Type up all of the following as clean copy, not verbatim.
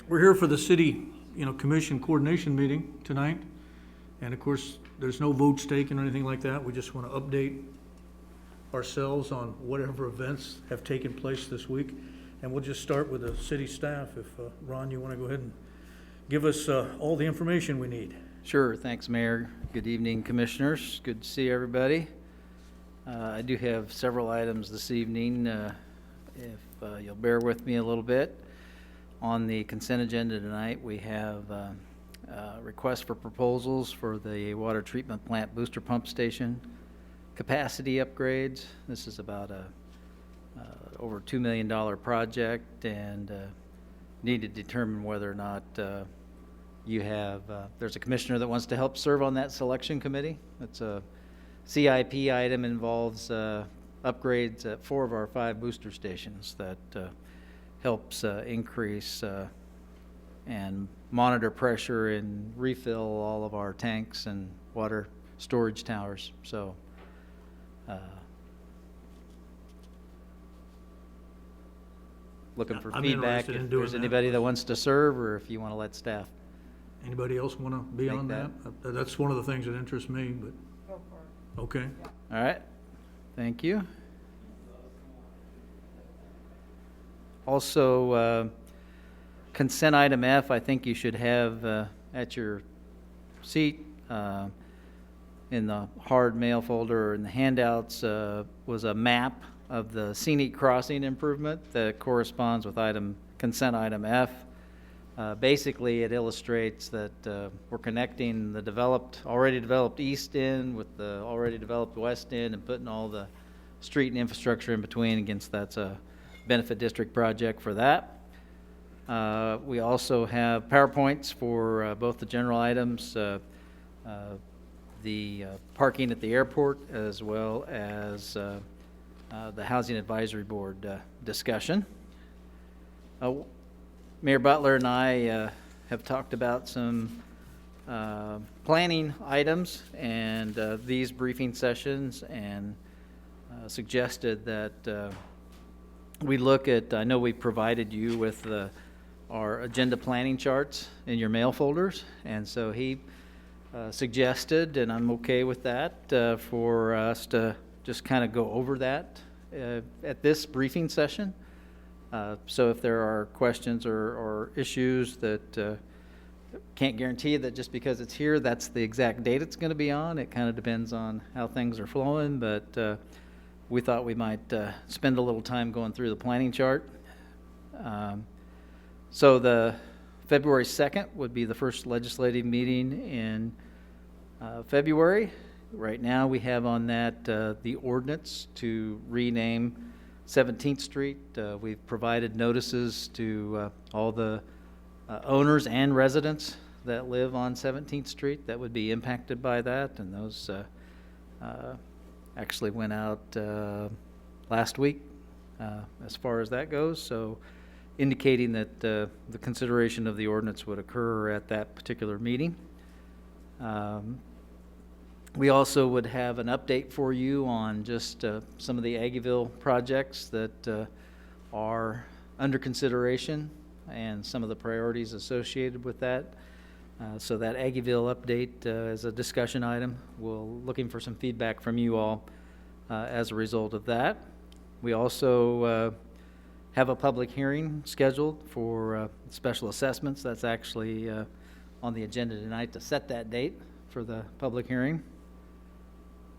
We're here for the city, commission coordination meeting tonight. And of course, there's no votes taken or anything like that. We just want to update ourselves on whatever events have taken place this week. And we'll just start with the city staff. If, Ron, you want to go ahead and give us all the information we need. Sure. Thanks, Mayor. Good evening, Commissioners. Good to see everybody. I do have several items this evening, if you'll bear with me a little bit. On the consent agenda tonight, we have requests for proposals for the water treatment plant booster pump station capacity upgrades. This is about a over $2 million project, and need to determine whether or not you have, there's a commissioner that wants to help serve on that selection committee. It's a CIP item, involves upgrades at 4 of our 5 booster stations that helps increase and monitor pressure and refill all of our tanks and water storage towers. So looking for I'm feedback interested in if doing there's that. anybody that wants to serve, or if you want to let staff. Anybody else want to be Take on that? That's one of the things that interests me, but, Go for it. okay. All right, thank you. Also, consent item F, I think you should have at your seat in the hard mail folder or in the handouts was a map of the scenic crossing improvement that corresponds with consent item F. Basically, it illustrates that we're connecting the already developed east end with the already developed west end and putting all the street and infrastructure in between. Against that's a benefit district project for that. We also have PowerPoints for both the general items, the parking at the airport, as well as the Housing Advisory Board discussion. Mayor Butler and I have talked about some planning items and these briefing sessions, and suggested that we look at, I know we provided you with our agenda planning charts in your mail folders, and so he suggested, and I'm okay with that, for us to just kind of go over that at this briefing session. So if there are questions or issues that can't guarantee that just because it's here, that's the exact date it's going to be on. It kind of depends on how things are flowing, but we thought we might spend a little time going through the planning chart. So the February 2nd would be the first legislative meeting in February. Right now we have on that the ordinance to rename 17th Street. We've provided notices to all the owners and residents that live on 17th Street that would be impacted by that, and those actually went out last week as far as that goes, so indicating that the consideration of the ordinance would occur at that particular meeting. We also would have an update for you on just some of the Aggieville projects that are under consideration and some of the priorities associated with that. So that Aggieville update is a discussion item. We're looking for some feedback from you all as a result of that. We also have a public hearing scheduled for special assessments. That's actually on the agenda tonight to set that date for the public hearing.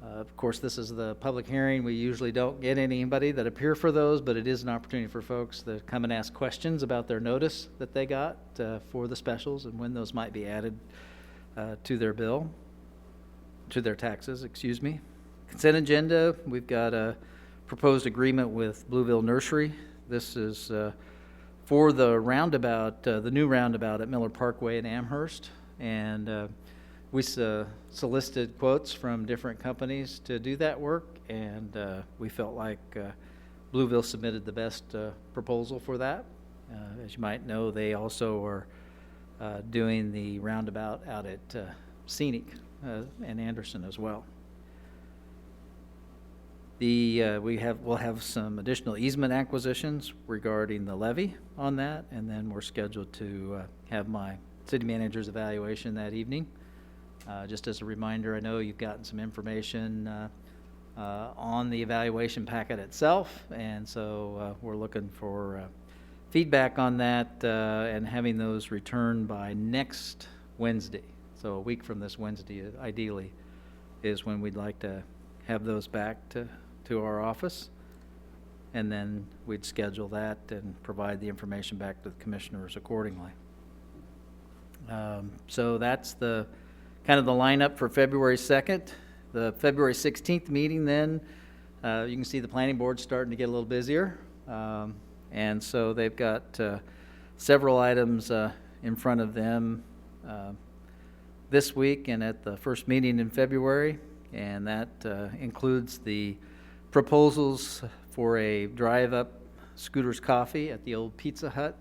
Of course, this is the public hearing. We usually don't get anybody that appear for those, but it is an opportunity for folks to come and ask questions about their notice that they got for the specials and when those might be added to their bill, to their taxes, excuse me. Consent agenda, we've got a proposed agreement with Blueville Nursery. This is for the roundabout, the new roundabout at Miller Parkway in Amherst, and we solicited quotes from different companies to do that work, and we felt like Blueville submitted the best proposal for that. As you might know, they also are doing the roundabout out at Scenic and Anderson as well. We'll have some additional easement acquisitions regarding the levy on that, and then we're scheduled to have my city manager's evaluation that evening. Just as a reminder, I know you've gotten some information on the evaluation packet itself, and so we're looking for feedback on that and having those returned by next Wednesday. So a week from this Wednesday, ideally, is when we'd like to have those back to our office. And then we'd schedule that and provide the information back to the commissioners accordingly. So that's the kind of the lineup for February 2nd. The February 16th meeting then, you can see the planning board starting to get a little busier. And so they've got several items in front of them this week and at the first meeting in February. And that includes the proposals for a drive-up Scooter's Coffee at the old Pizza Hut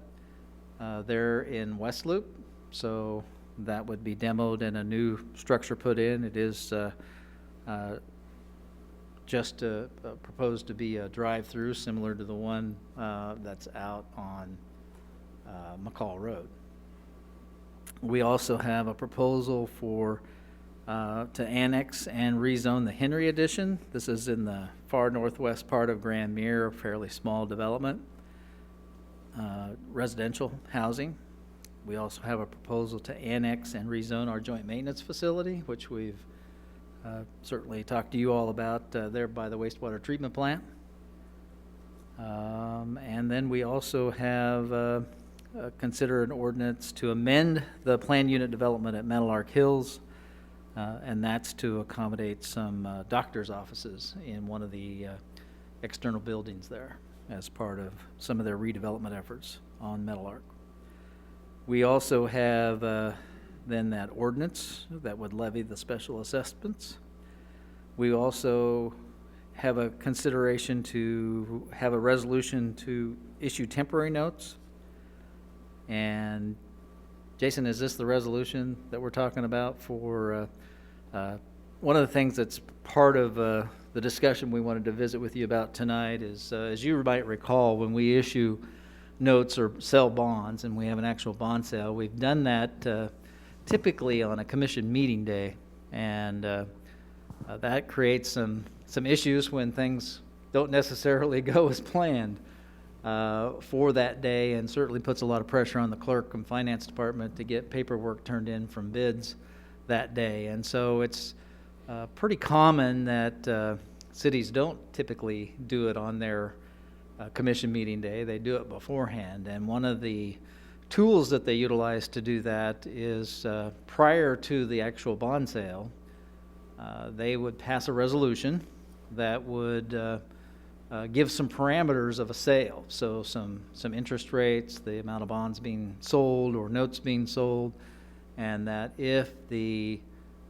there in West Loop. So that would be demoed and a new structure put in. It is just proposed to be a drive-through similar to the one that's out on McCall Road. We also have a proposal for to annex and rezone the Henry Addition. This is in the far northwest part of Grand Mere, a fairly small development, residential housing. We also have a proposal to annex and rezone our joint maintenance facility, which we've certainly talked to you all about there by the wastewater treatment plant. And then we also have consider an ordinance to amend the planned unit development at Meadowlark Hills. And that's to accommodate some doctor's offices in one of the external buildings there as part of some of their redevelopment efforts on Meadowlark. We also have then that ordinance that would levy the special assessments. We also have a consideration to have a resolution to issue temporary notes. And Jason, is this the resolution that we're talking about for one of the things that's part of the discussion we wanted to visit with you about tonight is, as you might recall, when we issue notes or sell bonds and we have an actual bond sale, we've done that typically on a commission meeting day, and that creates some issues when things don't necessarily go as planned for that day, and certainly puts a lot of pressure on the clerk and finance department to get paperwork turned in from bids that day. And so it's pretty common that cities don't typically do it on their commission meeting day. They do it beforehand. And one of the tools that they utilize to do that is prior to the actual bond sale, they would pass a resolution that would give some parameters of a sale. So some interest rates, the amount of bonds being sold or notes being sold, and that if the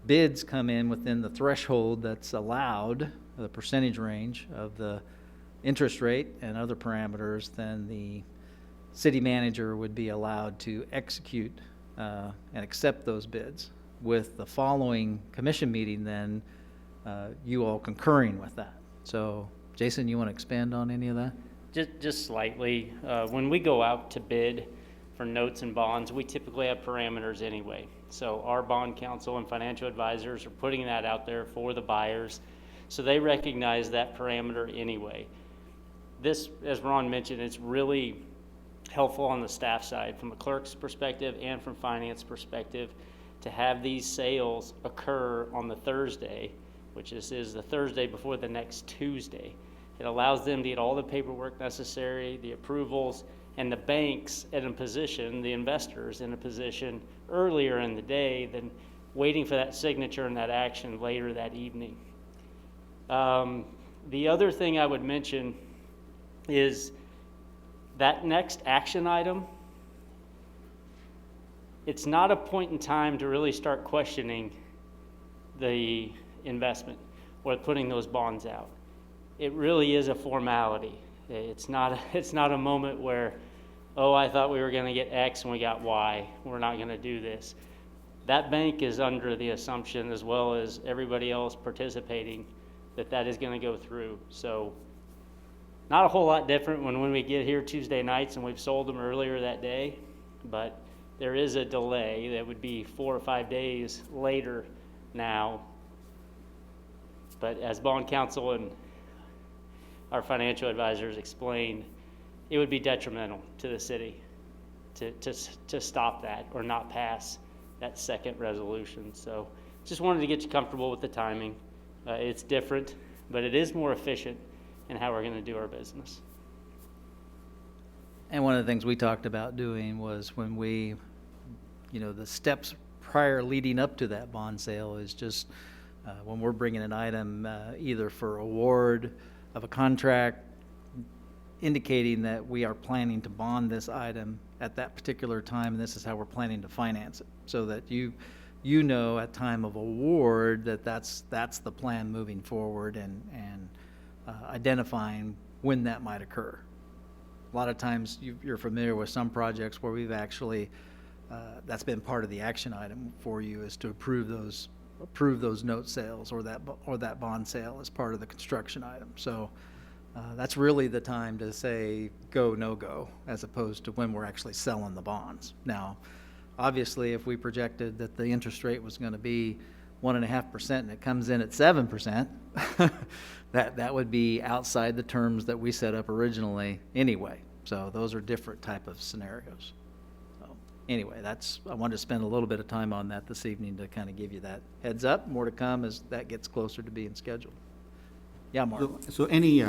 bids come in within the threshold that's allowed, the percentage range of the interest rate and other parameters, then the city manager would be allowed to execute and accept those bids, with the following commission meeting then you all concurring with that. So Jason, you want to expand on any of that? Just slightly. When we go out to bid for notes and bonds, we typically have parameters anyway. So our bond counsel and financial advisors are putting that out there for the buyers, so they recognize that parameter anyway. This, as Ron mentioned, it's really helpful on the staff side, from a clerk's perspective and from finance perspective, to have these sales occur on the Thursday, which is the Thursday before the next Tuesday. It allows them to get all the paperwork necessary, the approvals, and the banks in a position, the investors in a position earlier in the day than waiting for that signature and that action later that evening. The other thing I would mention is that next action item, it's not a point in time to really start questioning the investment or putting those bonds out. It really is a formality. It's not a moment where, oh, I thought we were going to get X and we got Y. We're not going to do this. That bank is under the assumption, as well as everybody else participating, that is gonna go through. So not a whole lot different when we get here Tuesday nights and we've sold them earlier that day, but there is a delay that would be 4 or 5 days later now. But as bond counsel and our financial advisors explained, it would be detrimental to the city to stop that or not pass that second resolution. So just wanted to get you comfortable with the timing. It's different, but it is more efficient in how we're going to do our business. And one of the things we talked about doing was when we, the steps prior leading up to that bond sale is just when we're bringing an item either for award of a contract, indicating that we are planning to bond this item at that particular time, and this is how we're planning to finance it, so that you at time of award that's the plan moving forward, and identifying when that might occur. A lot of times you're familiar with some projects where we've actually that's been part of the action item for you, is to approve those note sales or that bond sale as part of the construction item. So that's really the time to say go, no go, as opposed to when we're actually selling the bonds. Now, obviously, if we projected that the interest rate was going to be 1.5% and it comes in at 7%, that would be outside the terms that we set up originally anyway. So those are different type of scenarios. So anyway, I wanted to spend a little bit of time on that this evening to kind of give you that heads up. More to come as that gets closer to being scheduled. Yeah, Mark. So any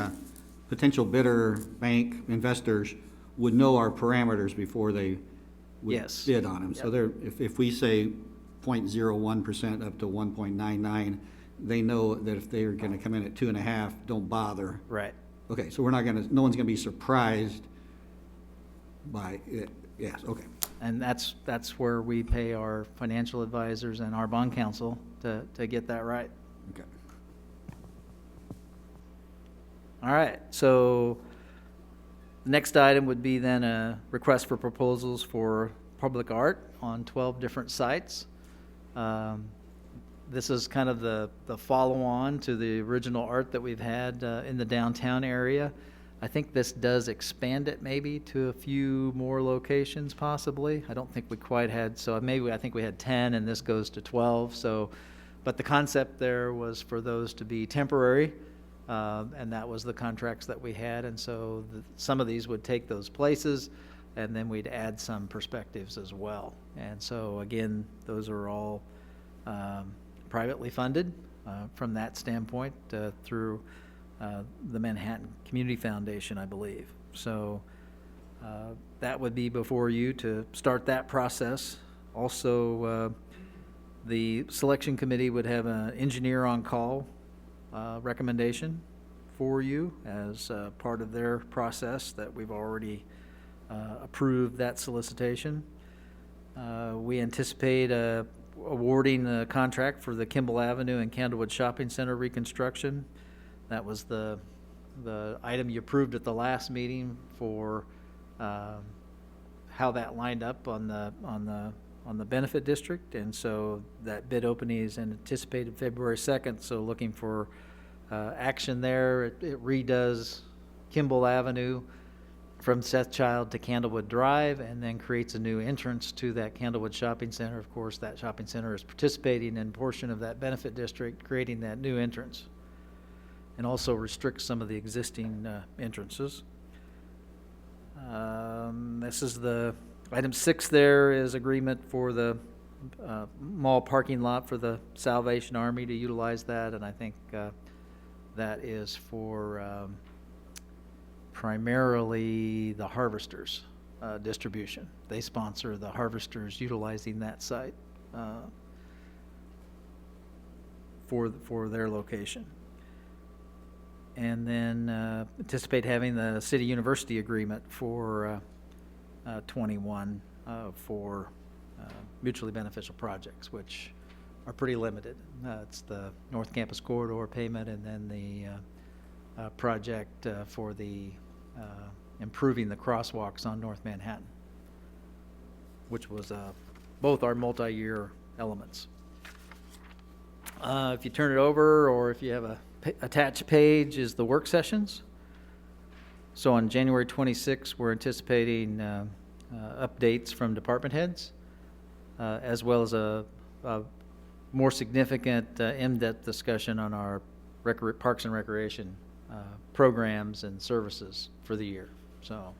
potential bidder, bank, investors would know our parameters before they would Yes. bid on them. So Yep. if we say 0.01% up to 1.99, they know that if they're gonna come in at 2.5, don't bother. Right. Okay, so no one's gonna be surprised by it. Yes, okay. And that's where we pay our financial advisors and our bond counsel to get that right. Okay. All right, so the next item would be then a request for proposals for public art on 12 different sites. This is kind of the follow-on to the original art that we've had in the downtown area. I think this does expand it maybe to a few more locations possibly. I don't think we quite had, so I think we had 10 and this goes to 12. So, but the concept there was for those to be temporary. And that was the contracts that we had, and so some of these would take those places, and then we'd add some perspectives as well. And so again, those are all privately funded from that standpoint through the Manhattan Community Foundation, I believe. So that would be before you to start that process. Also, the selection committee would have an engineer on call recommendation for you as part of their process that we've already approved that solicitation. We anticipate awarding the contract for the Kimball Avenue and Candlewood Shopping Center reconstruction. That was the item you approved at the last meeting for how that lined up on the benefit district, and so that bid opening is anticipated February 2nd, so looking for action there. It redoes Kimball Avenue from Seth Child to Candlewood Drive, and then creates a new entrance to that Candlewood Shopping Center. Of course, that shopping center is participating in a portion of that benefit district, creating that new entrance, and also restricts some of the existing entrances. This is the item 6. There is agreement for the mall parking lot for the Salvation Army to utilize that, and I think that is for primarily the Harvesters distribution. They sponsor the Harvesters utilizing that site for their location. And then anticipate having the City University agreement for 21 for mutually beneficial projects, which are pretty limited. It's the North Campus Corridor payment, and then the project for the improving the crosswalks on North Manhattan, which was both our multi-year elements. If you turn it over, or if you have a attached page is the work sessions. So on January 26th, we're anticipating updates from department heads, as well as a more significant in-depth discussion on our Parks and Recreation programs and services for the year. So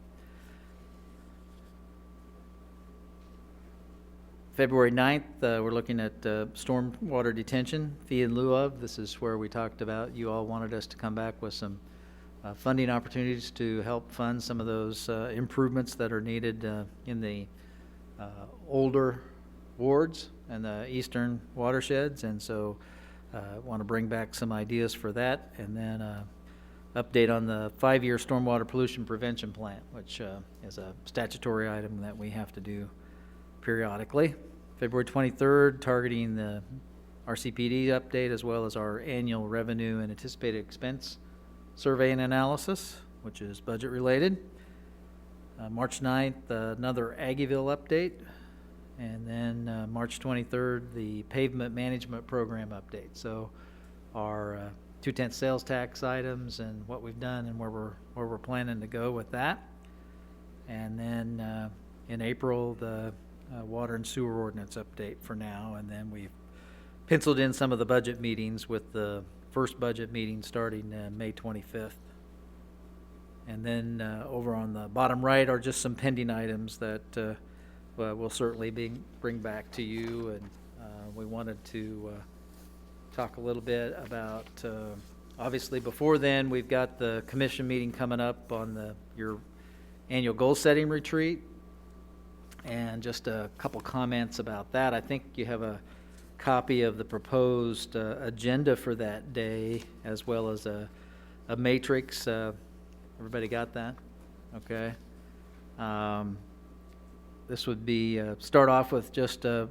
February 9th, we're looking at stormwater detention, fee in lieu of. This is where we talked about, you all wanted us to come back with some funding opportunities to help fund some of those improvements that are needed in the older wards and the eastern watersheds. And so want to bring back some ideas for that. And then update on the 5-year stormwater pollution prevention plan, which is a statutory item that we have to do periodically. February 23rd, targeting the RCPD update, as well as our annual revenue and anticipated expense survey and analysis, which is budget related. March 9th, another Aggieville update. And then March 23rd, the pavement management program update. So our 2/10 sales tax items and what we've done and where we're planning to go with that. And then in April, the water and sewer ordinance update for now. And then we've penciled in some of the budget meetings, with the first budget meeting starting May 25th. And then over on the bottom right are just some pending items that we'll certainly bring back to you. And we wanted to talk a little bit about, obviously before then, we've got the commission meeting coming up on your annual goal setting retreat. And just a couple comments about that. I think you have a copy of the proposed agenda for that day, as well as a matrix. Everybody got that? Okay. This would be start off with just a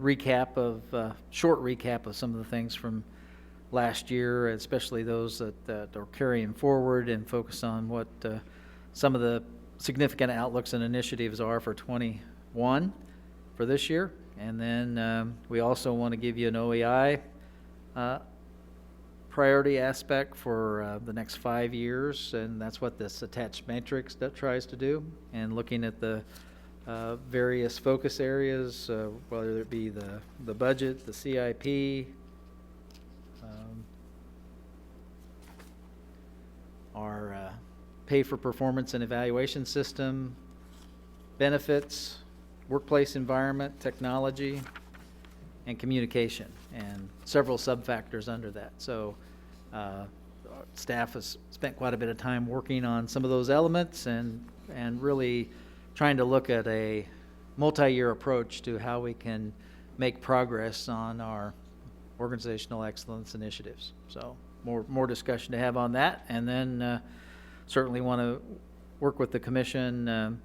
short recap of some of the things from last year, especially those that are carrying forward, and focus on what some of the significant outlooks and initiatives are for 21 for this year. And then we also want to give you an OEI priority aspect for the next 5 years, and that's what this attached matrix that tries to do, and looking at the various focus areas, whether it be the budget, the CIP, our pay for performance and evaluation system, benefits, workplace environment, technology, and communication, and several sub-factors under that. So staff has spent quite a bit of time working on some of those elements, and really trying to look at a multi-year approach to how we can make progress on our organizational excellence initiatives. So more discussion to have on that. And then certainly want to work with the commission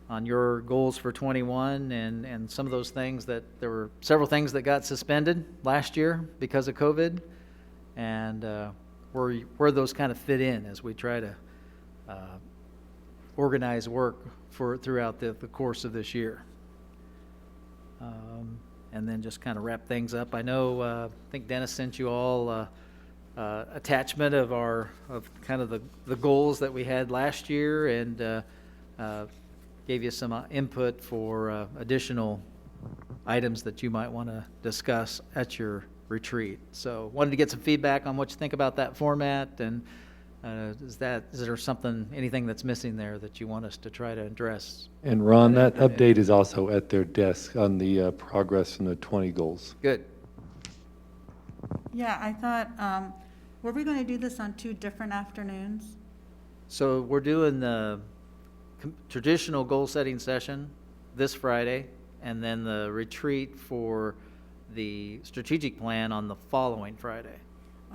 on your goals for 21, and some of those things that there were several things that got suspended last year because of COVID, and where those kind of fit in as we try to organize work throughout the course of this year. And then just kind of wrap things up. I know, I think Dennis sent you all attachment of kind of the goals that we had last year, and gave you some input for additional items that you might want to discuss at your retreat. So wanted to get some feedback on what you think about that format, and is there anything that's missing there that you want us to try to address? And Ron, that update is also at their desk on the progress and the 20 goals. Good. Yeah, I thought, were we going to do this on 2 different afternoons? So we're doing the traditional goal-setting session this Friday, and then the retreat for the strategic plan on the following Friday.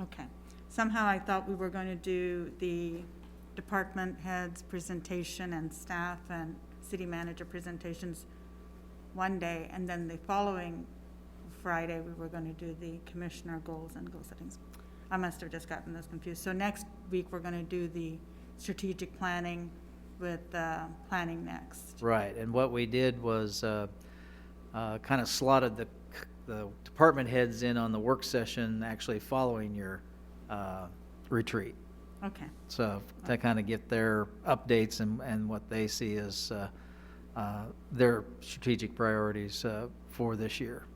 Okay. Somehow I thought we were going to do the department heads presentation and staff and city manager presentations one day, and then the following Friday we were going to do the commissioner goals and goal settings. I must have just gotten this confused. So next week we're going to do the strategic planning with planning next. Right, and what we did was kind of slotted the department heads in on the work session actually following your retreat. Okay, So to kind of get their updates and what they see as their strategic priorities for this year.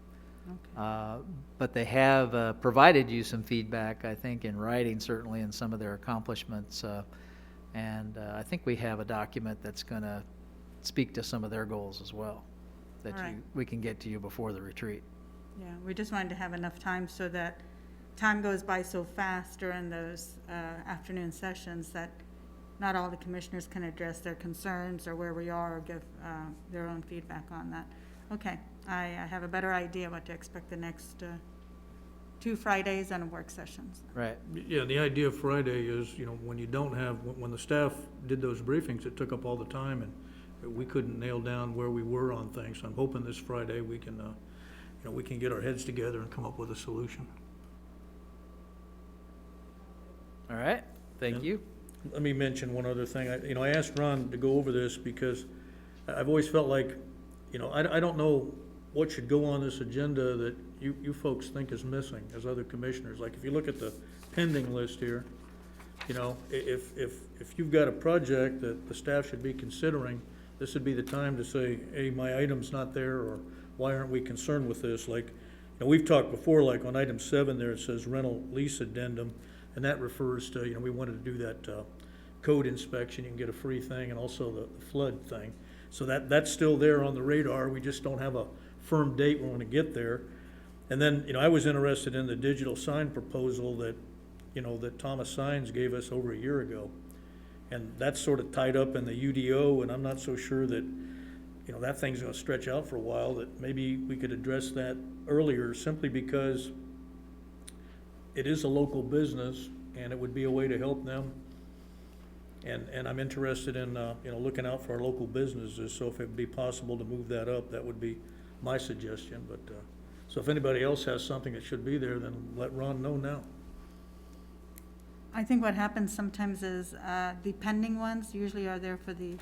okay. But they have provided you some feedback, I think, in writing, certainly in some of their accomplishments. And I think we have a document that's going to speak to some of their goals as well, that All right. we can get to you before the retreat. Yeah, we just wanted to have enough time so that time goes by so fast during those afternoon sessions that not all the commissioners can address their concerns or where we are or give their own feedback on that. Okay, I have a better idea what to expect the next 2 Fridays and work sessions. Right. Yeah, the idea of Friday is, when you don't have, when the staff did those briefings, it took up all the time, and we couldn't nail down where we were on things. So I'm hoping this Friday we can, we can get our heads together and come up with a solution. All right, thank Yeah. you. Let me mention one other thing. I asked Ron to go over this because I've always felt like, I don't know what should go on this agenda that you folks think is missing as other commissioners. Like, if you look at the pending list here, if you've got a project that the staff should be considering, this would be the time to say, hey, my item's not there, or why aren't we concerned with this? Like, we've talked before, like on item 7 there, it says rental lease addendum, and that refers to, we wanted to do that code inspection, you can get a free thing, and also the flood thing. So that's still there on the radar, we just don't have a firm date we're gonna get there. And then, I was interested in the digital sign proposal that, that Thomas Signs gave us over a year ago. And that's sort of tied up in the UDO, and I'm not so sure that, that thing's gonna stretch out for a while, that maybe we could address that earlier, simply because it is a local business, and it would be a way to help them. And I'm interested in, looking out for our local businesses, so if it'd be possible to move that up, that would be my suggestion, but, so if anybody else has something that should be there, then let Ron know now. I think what happens sometimes is the pending ones usually are there for the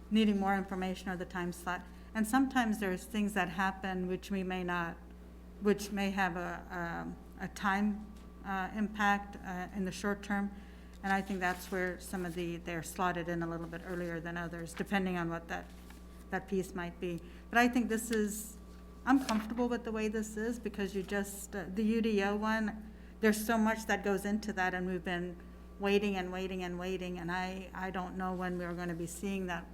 needing more information or the time slot. And sometimes there's things that happen which we may not, which may have a time impact in the short term. And I think that's where some of they're slotted in a little bit earlier than others, depending on what that piece might be. But I think I'm comfortable with the way this is, because the UDO one, there's so much that goes into that, and we've been waiting and waiting and waiting, and I don't know when we're going to be seeing that.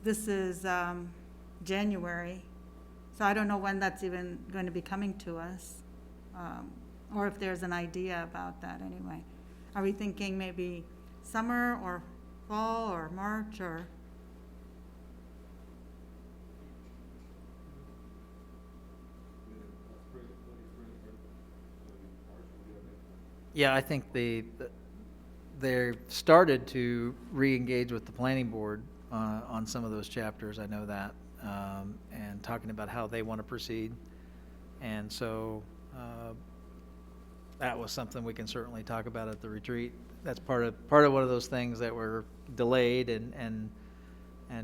This is January, so I don't know when that's even going to be coming to us, or if there's an idea about that anyway. Are we thinking maybe summer or fall or March or? Yeah, I think they've started to re-engage with the planning board on some of those chapters, I know that, and talking about how they want to proceed. And so that was something we can certainly talk about at the retreat. That's part of one of those things that were delayed, and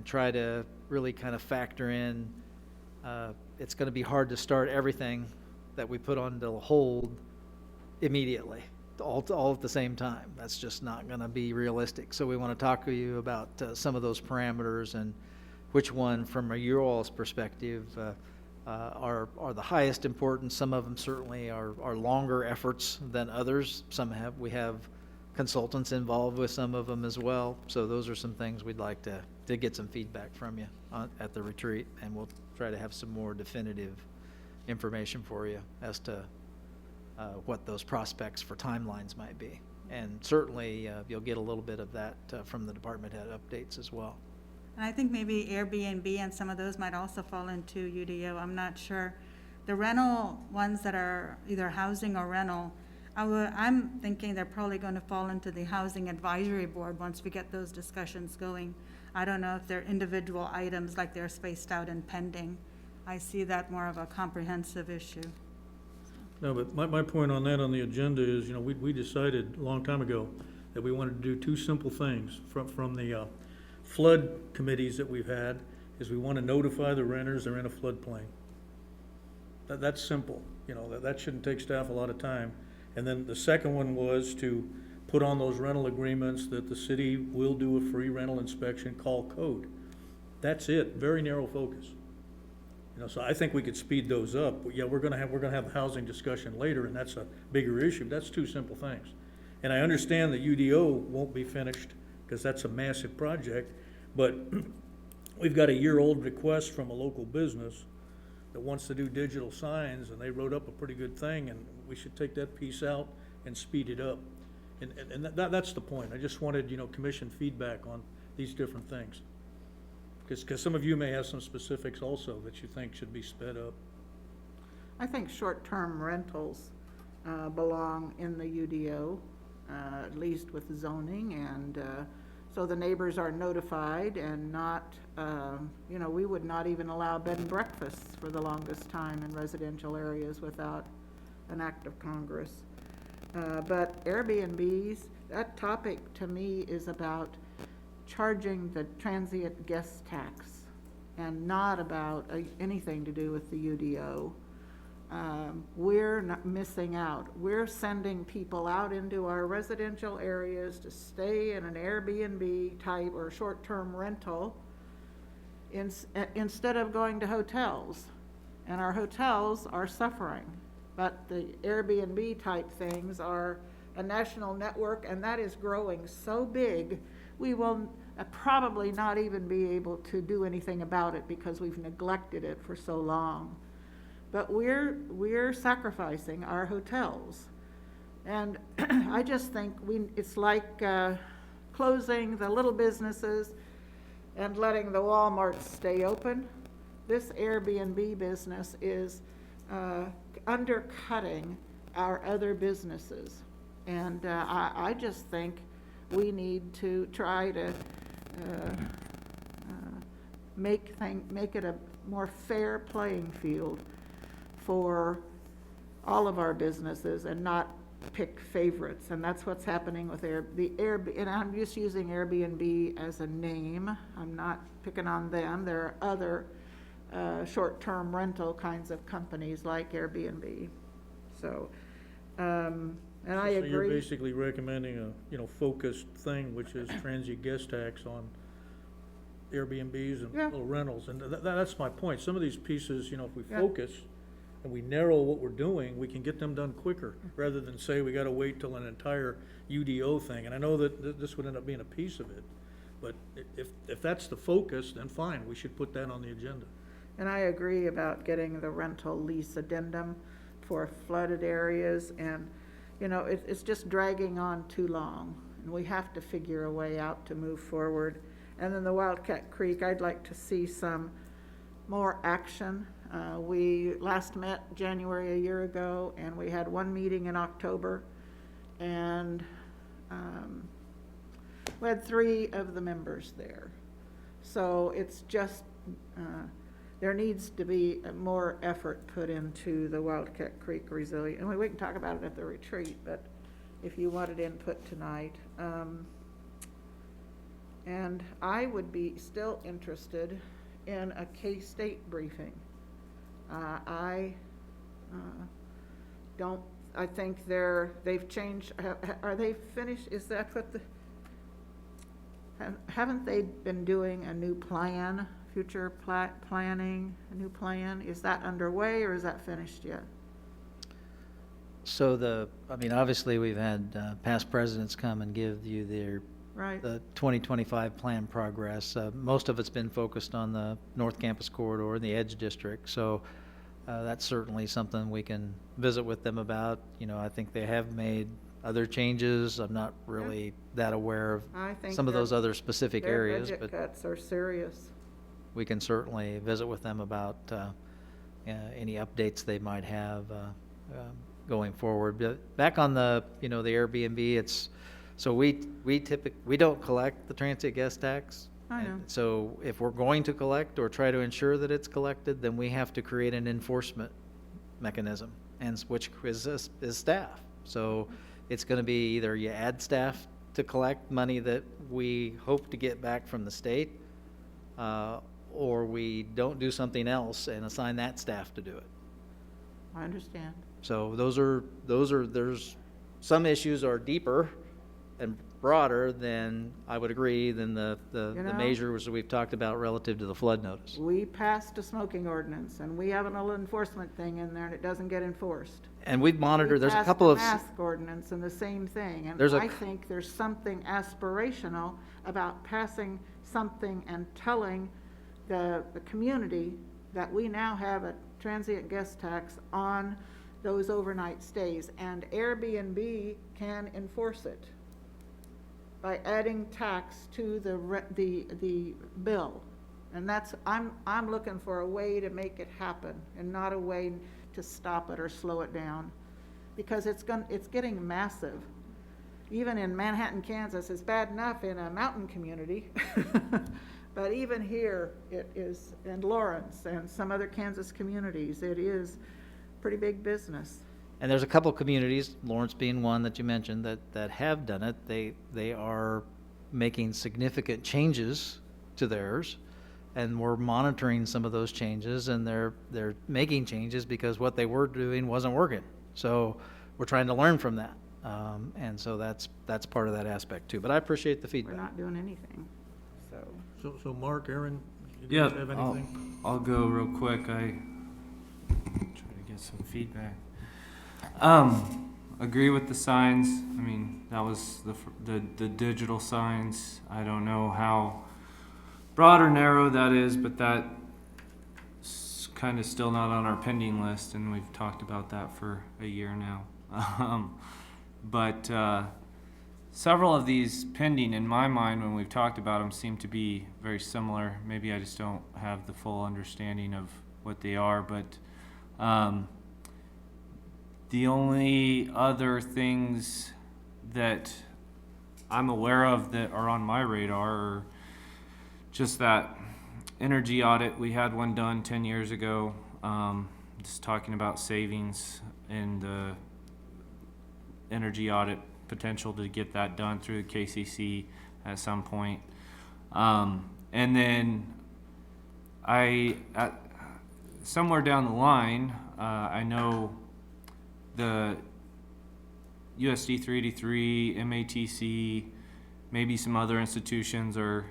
try to really kind of factor in. It's going to be hard to start everything that we put on the hold immediately, all at the same time. That's just not going to be realistic. So we want to talk to you about some of those parameters and which one, from your all's perspective, are the highest importance. Some of them certainly are longer efforts than others. We have consultants involved with some of them as well. So those are some things we'd like to get some feedback from you at the retreat, and we'll try to have some more definitive information for you as to what those prospects for timelines might be. And certainly you'll get a little bit of that from the department head updates as well. And I think maybe Airbnb and some of those might also fall into UDO, I'm not sure. The rental ones that are either housing or rental, I'm thinking they're probably going to fall into the Housing Advisory Board once we get those discussions going. I don't know if they're individual items, like they're spaced out and pending. I see that more of a comprehensive issue. No, but my point on that on the agenda is, we decided a long time ago that we wanted to do 2 simple things from the flood committees that we've had, is we want to notify the renters they're in a floodplain. That's simple, that shouldn't take staff a lot of time. And then the second one was to put on those rental agreements that the city will do a free rental inspection, call code. That's it, very narrow focus. You know, so I think we could speed those up. But yeah, we're gonna have the housing discussion later, and that's a bigger issue. That's two simple things. And I understand that UDO won't be finished, because that's a massive project, but we've got a year-old request from a local business that wants to do digital signs, and they wrote up a pretty good thing, and we should take that piece out and speed it up. And that's the point. I just wanted, you know, commission feedback on these different things. Because some of you may have some specifics also that you think should be sped up. I think short-term rentals belong in the UDO, at least with zoning, and so the neighbors are notified and not, you know, we would not even allow bed and breakfasts for the longest time in residential areas without an act of Congress. But Airbnbs, that topic to me is about charging the transient guest tax and not about anything to do with the UDO. We're not missing out. We're sending people out into our residential areas to stay in an Airbnb type or short-term rental instead of going to hotels. And our hotels are suffering. But the Airbnb type things are a national network, and that is growing so big, we will probably not even be able to do anything about it because we've neglected it for so long. But we're sacrificing our hotels. And I just think it's like closing the little businesses and letting the Walmarts stay open. This Airbnb business is undercutting our other businesses. And I just think we need to try to make it a more fair playing field for all of our businesses and not pick favorites. And that's what's happening with and I'm just using Airbnb as a name. I'm not picking on them. There are other short-term rental kinds of companies like Airbnb. So, and I So you're agree. basically recommending a, you know, focused thing, which is transient guest tax on Airbnbs and Yeah. little rentals, and that's my point. Some of these pieces, you know, if we Yeah. focus and we narrow what we're doing, we can get them done quicker, rather than say we gotta wait till an entire UDO thing. And I know that this would end up being a piece of it, but if that's the focus, then fine, we should put that on the agenda. And I agree about getting the rental lease addendum for flooded areas, and, you know, it's just dragging on too long, and we have to figure a way out to move forward. And then the Wildcat Creek, I'd like to see some more action. We last met January a year ago, and we had one meeting in October, and we had 3 of the members there. So it's just, there needs to be more effort put into the Wildcat Creek resilience. And we can talk about it at the retreat, but if you wanted input tonight. And I would be still interested in a K-State briefing. I think they've changed, are they finished, is that what haven't they been doing a new plan, future planning, a new plan? Is that underway or is that finished yet? So obviously, we've had past presidents come and give you Right, the 2025 plan progress. Most of it's been focused on the North Campus Corridor and the Edge District, so that's certainly something we can visit with them about. You know, I think they have made other changes. I'm not really that aware of I think some of those other specific their areas, budget but cuts are serious. we can certainly visit with them about any updates they might have going forward. But back on the Airbnb, so we don't collect the transient guest tax. I know. And so if we're going to collect or try to ensure that it's collected, then we have to create an enforcement mechanism, and which is staff. So it's going to be either you add staff to collect money that we hope to get back from the state, or we don't do something else and assign that staff to do it. I understand. So there's some issues are deeper and broader than, I would agree, than the You know? measures we've talked about relative to the flood notice. We passed a smoking ordinance, and we have an little enforcement thing in there, and it doesn't get enforced. And we've monitored, there's a couple We of, passed a mask ordinance and the same thing, and There's a I c- think there's something aspirational about passing something and telling the community that we now have a transient guest tax on those overnight stays, and Airbnb can enforce it by adding tax to the bill. And that's, I'm looking for a way to make it happen and not a way to stop it or slow it down. Because it's getting massive. Even in Manhattan, Kansas, it's bad enough in a mountain community. But even here, it is, and Lawrence and some other Kansas communities, it is pretty big business. and there's a couple communities, Lawrence being one that you mentioned, that have done it. They are making significant changes to theirs, and we're monitoring some of those changes, and they're making changes because what they were doing wasn't working. So we're trying to learn from that. And so that's part of that aspect too. But I appreciate the We're feedback. not doing anything, so. So Mark, Aaron, you Yeah, guys have anything? I'll go real quick. I try to get some feedback. Agree with the signs. I mean, that was the digital signs. I don't know how broad or narrow that is, but that's kind of still not on our pending list, and we've talked about that for a year now. But several of these pending, in my mind, when we've talked about them, seem to be very similar. Maybe I just don't have the full understanding of what they are, but the only other things that I'm aware of that are on my radar are just that energy audit. We had one done 10 years ago, just talking about savings and the energy audit potential to get that done through the KCC at some point. And then somewhere down the line, I know the USD 383, MATC, maybe some other institutions are,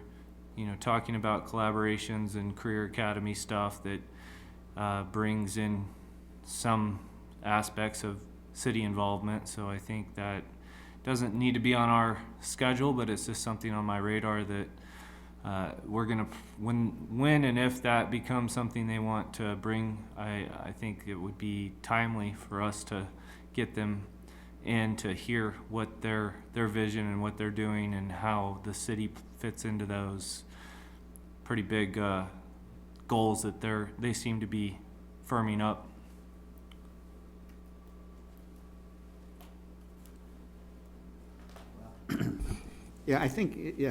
talking about collaborations and career academy stuff that brings in some aspects of city involvement. So I think that doesn't need to be on our schedule, but it's just something on my radar that we're gonna, when and if that becomes something they want to bring, I think it would be timely for us to get them in to hear what their vision and what they're doing and how the city fits into those pretty big goals that they seem to be firming up. Yeah, I think,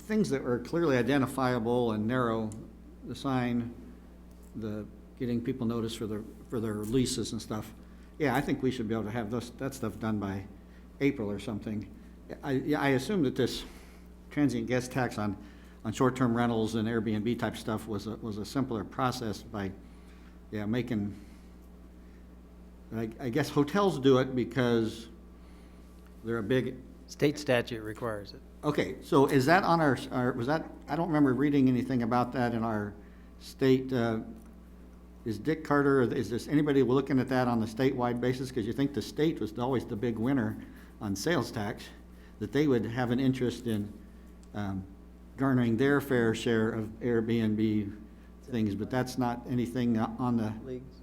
things that are clearly identifiable and narrow, the sign, the getting people notice for their leases and stuff. Yeah, I think we should be able to have that stuff done by April or something. I assume that this transient guest tax on short-term rentals and Airbnb type stuff was a simpler process by, making, I guess hotels do it because they're a big. State statute requires it. Okay, so is that on our, was that, I don't remember reading anything about that in our state, is Dick Carter, is this, anybody looking at that on the statewide basis? Because you think the state was always the big winner on sales tax, that they would have an interest in garnering their fair share of Airbnb things, but that's not anything on the Leagues.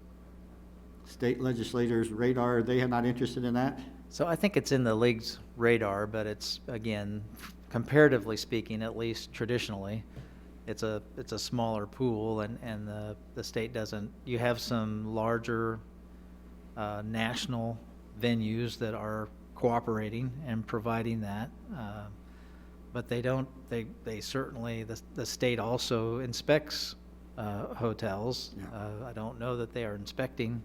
state legislators' radar. They are not interested in that? So I think it's in the league's radar, but it's, again, comparatively speaking, at least traditionally, it's a smaller pool, and the state doesn't. You have some larger national venues that are cooperating and providing that, but they don't. They certainly, the state also inspects hotels. Yeah. I don't know that they are inspecting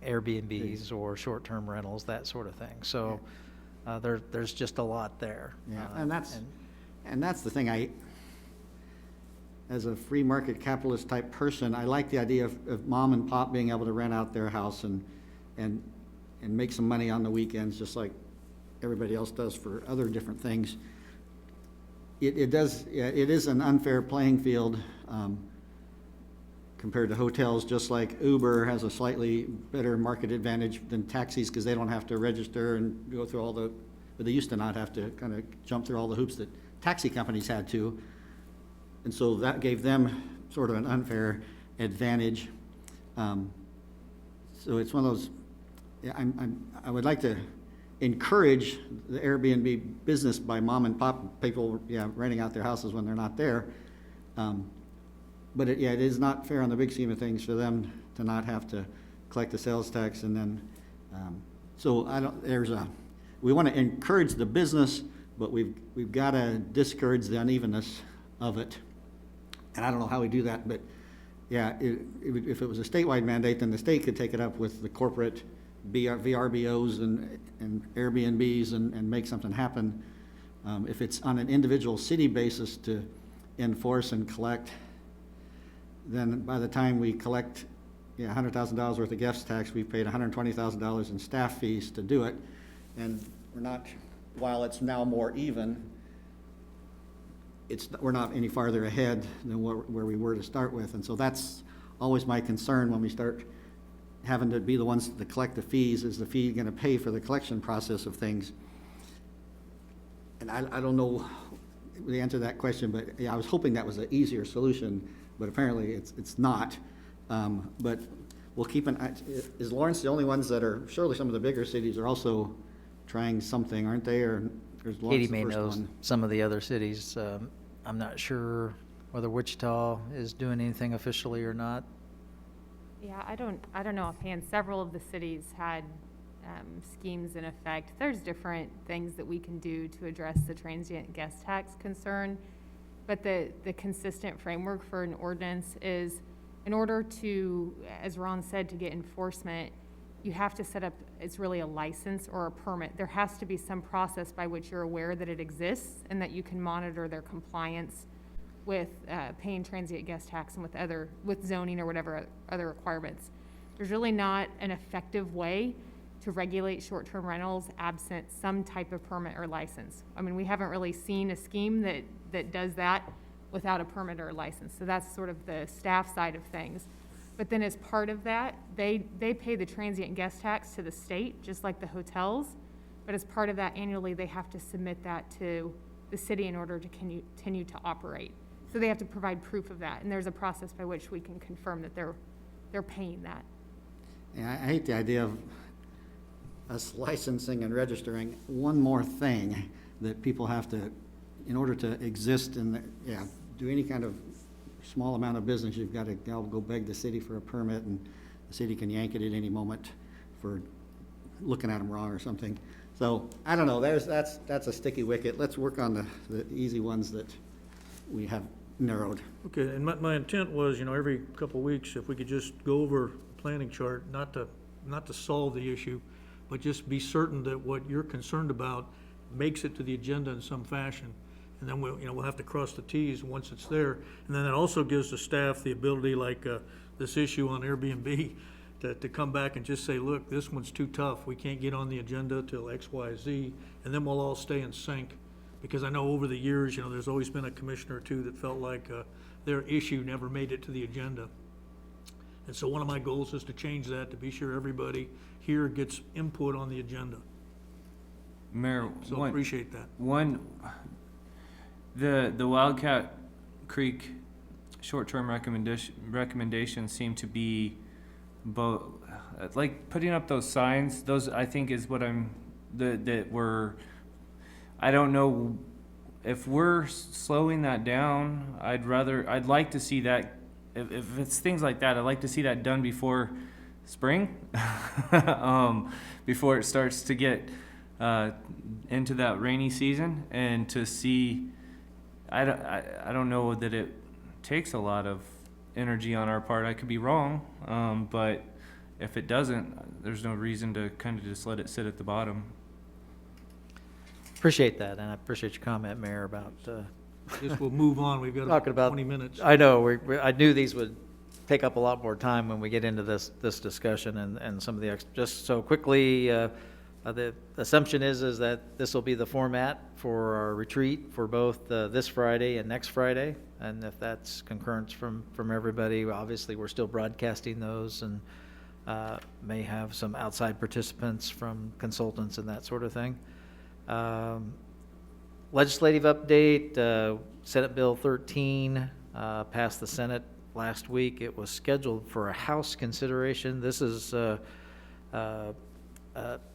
Airbnbs or short-term rentals, that sort of thing. So there's just a lot there. Yeah, and that's the thing. As a free market capitalist type person, I like the idea of mom and pop being able to rent out their house and and make some money on the weekends, just like everybody else does for other different things. It does, yeah, it is an unfair playing field, compared to hotels, just like Uber has a slightly better market advantage than taxis, because they don't have to register and go through all the, but they used to not have to kind of jump through all the hoops that taxi companies had to. And so that gave them sort of an unfair advantage. So it's one of those, yeah, I would like to encourage the Airbnb business by mom and pop people, yeah, renting out their houses when they're not there. But it is not fair on the big scheme of things for them to not have to collect the sales tax, and then, so we want to encourage the business, but we've got to discourage the unevenness of it. And I don't know how we do that, but yeah, if it was a statewide mandate, then the state could take it up with the corporate VRBOs and Airbnbs and make something happen. If it's on an individual city basis to enforce and collect, then by the time we collect $100,000 worth of guest tax, we've paid $120,000 in staff fees to do it. And we're not, while it's now more even, we're not any farther ahead than where we were to start with. And so that's always my concern when we start having to be the ones to collect the fees. Is the fee going to pay for the collection process of things? And I don't know the answer to that question, but yeah, I was hoping that was an easier solution, but apparently it's not. But we'll keep an eye. Is Lawrence the only ones that are, surely some of the bigger cities are also trying something, aren't they? Or is Lawrence Katie the may first know one? some of the other cities. I'm not sure whether Wichita is doing anything officially or not. Yeah, I don't know offhand. Several of the cities had schemes in effect. There's different things that we can do to address the transient guest tax concern, but the consistent framework for an ordinance is, in order to, as Ron said, to get enforcement, you have to set up, it's really a license or a permit. There has to be some process by which you're aware that it exists and that you can monitor their compliance with paying transient guest tax and with zoning or whatever other requirements. There's really not an effective way to regulate short-term rentals absent some type of permit or license. I mean, we haven't really seen a scheme that does that without a permit or a license. So that's sort of the staff side of things. But then as part of that, they pay the transient guest tax to the state, just like the hotels. But as part of that, annually, they have to submit that to the city in order to continue to operate. So they have to provide proof of that, and there's a process by which we can confirm that they're paying that. Yeah, I hate the idea of us licensing and registering one more thing that people have to, in order to exist and, do any kind of small amount of business, you've got to go beg the city for a permit, and the city can yank it at any moment for looking at them wrong or something. So, I don't know, that's a sticky wicket. Let's work on the easy ones that we have narrowed. Okay, and my intent was, every couple of weeks, if we could just go over the planning chart, not to solve the issue, but just be certain that what you're concerned about makes it to the agenda in some fashion. And then we'll have to cross the Ts once it's there. And then it also gives the staff the ability, like this issue on Airbnb, to come back and just say, look, this one's too tough. We can't get on the agenda till X, Y, Z, and then we'll all stay in sync. Because I know over the years, there's always been a commissioner or two that felt like their issue never made it to the agenda. And so one of my goals is to change that, to be sure everybody here gets input on the agenda. Mayor, So I appreciate that. The Wildcat Creek short-term recommendations seem to be both, like putting up those signs. Those, I think, is what I don't know if we're slowing that down. I'd like to see that, if it's things like that, I'd like to see that done before spring, before it starts to get into that rainy season, and to see, I don't know that it takes a lot of energy on our part. I could be wrong, but if it doesn't, there's no reason to kind of just let it sit at the bottom. Appreciate that, and I appreciate your comment, Mayor, about I guess we'll move on. We've got talking about about 20 minutes. I know, I knew these would take up a lot more time when we get into this discussion and some of the, just so quickly, the assumption is that this will be the format for our retreat for both this Friday and next Friday. And if that's concurrence from everybody, obviously, we're still broadcasting those and may have some outside participants from consultants and that sort of thing. Legislative update, Senate Bill 13 passed the Senate last week. It was scheduled for a House consideration. This is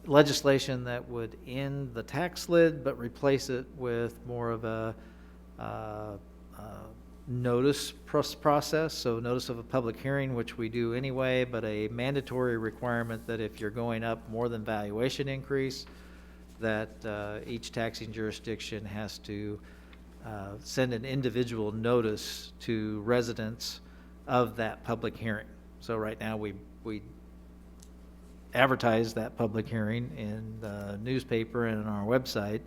legislation that would end the tax lid but replace it with more of a notice process, so notice of a public hearing, which we do anyway, but a mandatory requirement that if you're going up more than valuation increase, that each taxing jurisdiction has to send an individual notice to residents of that public hearing. So right now, we advertise that public hearing in the newspaper and on our website,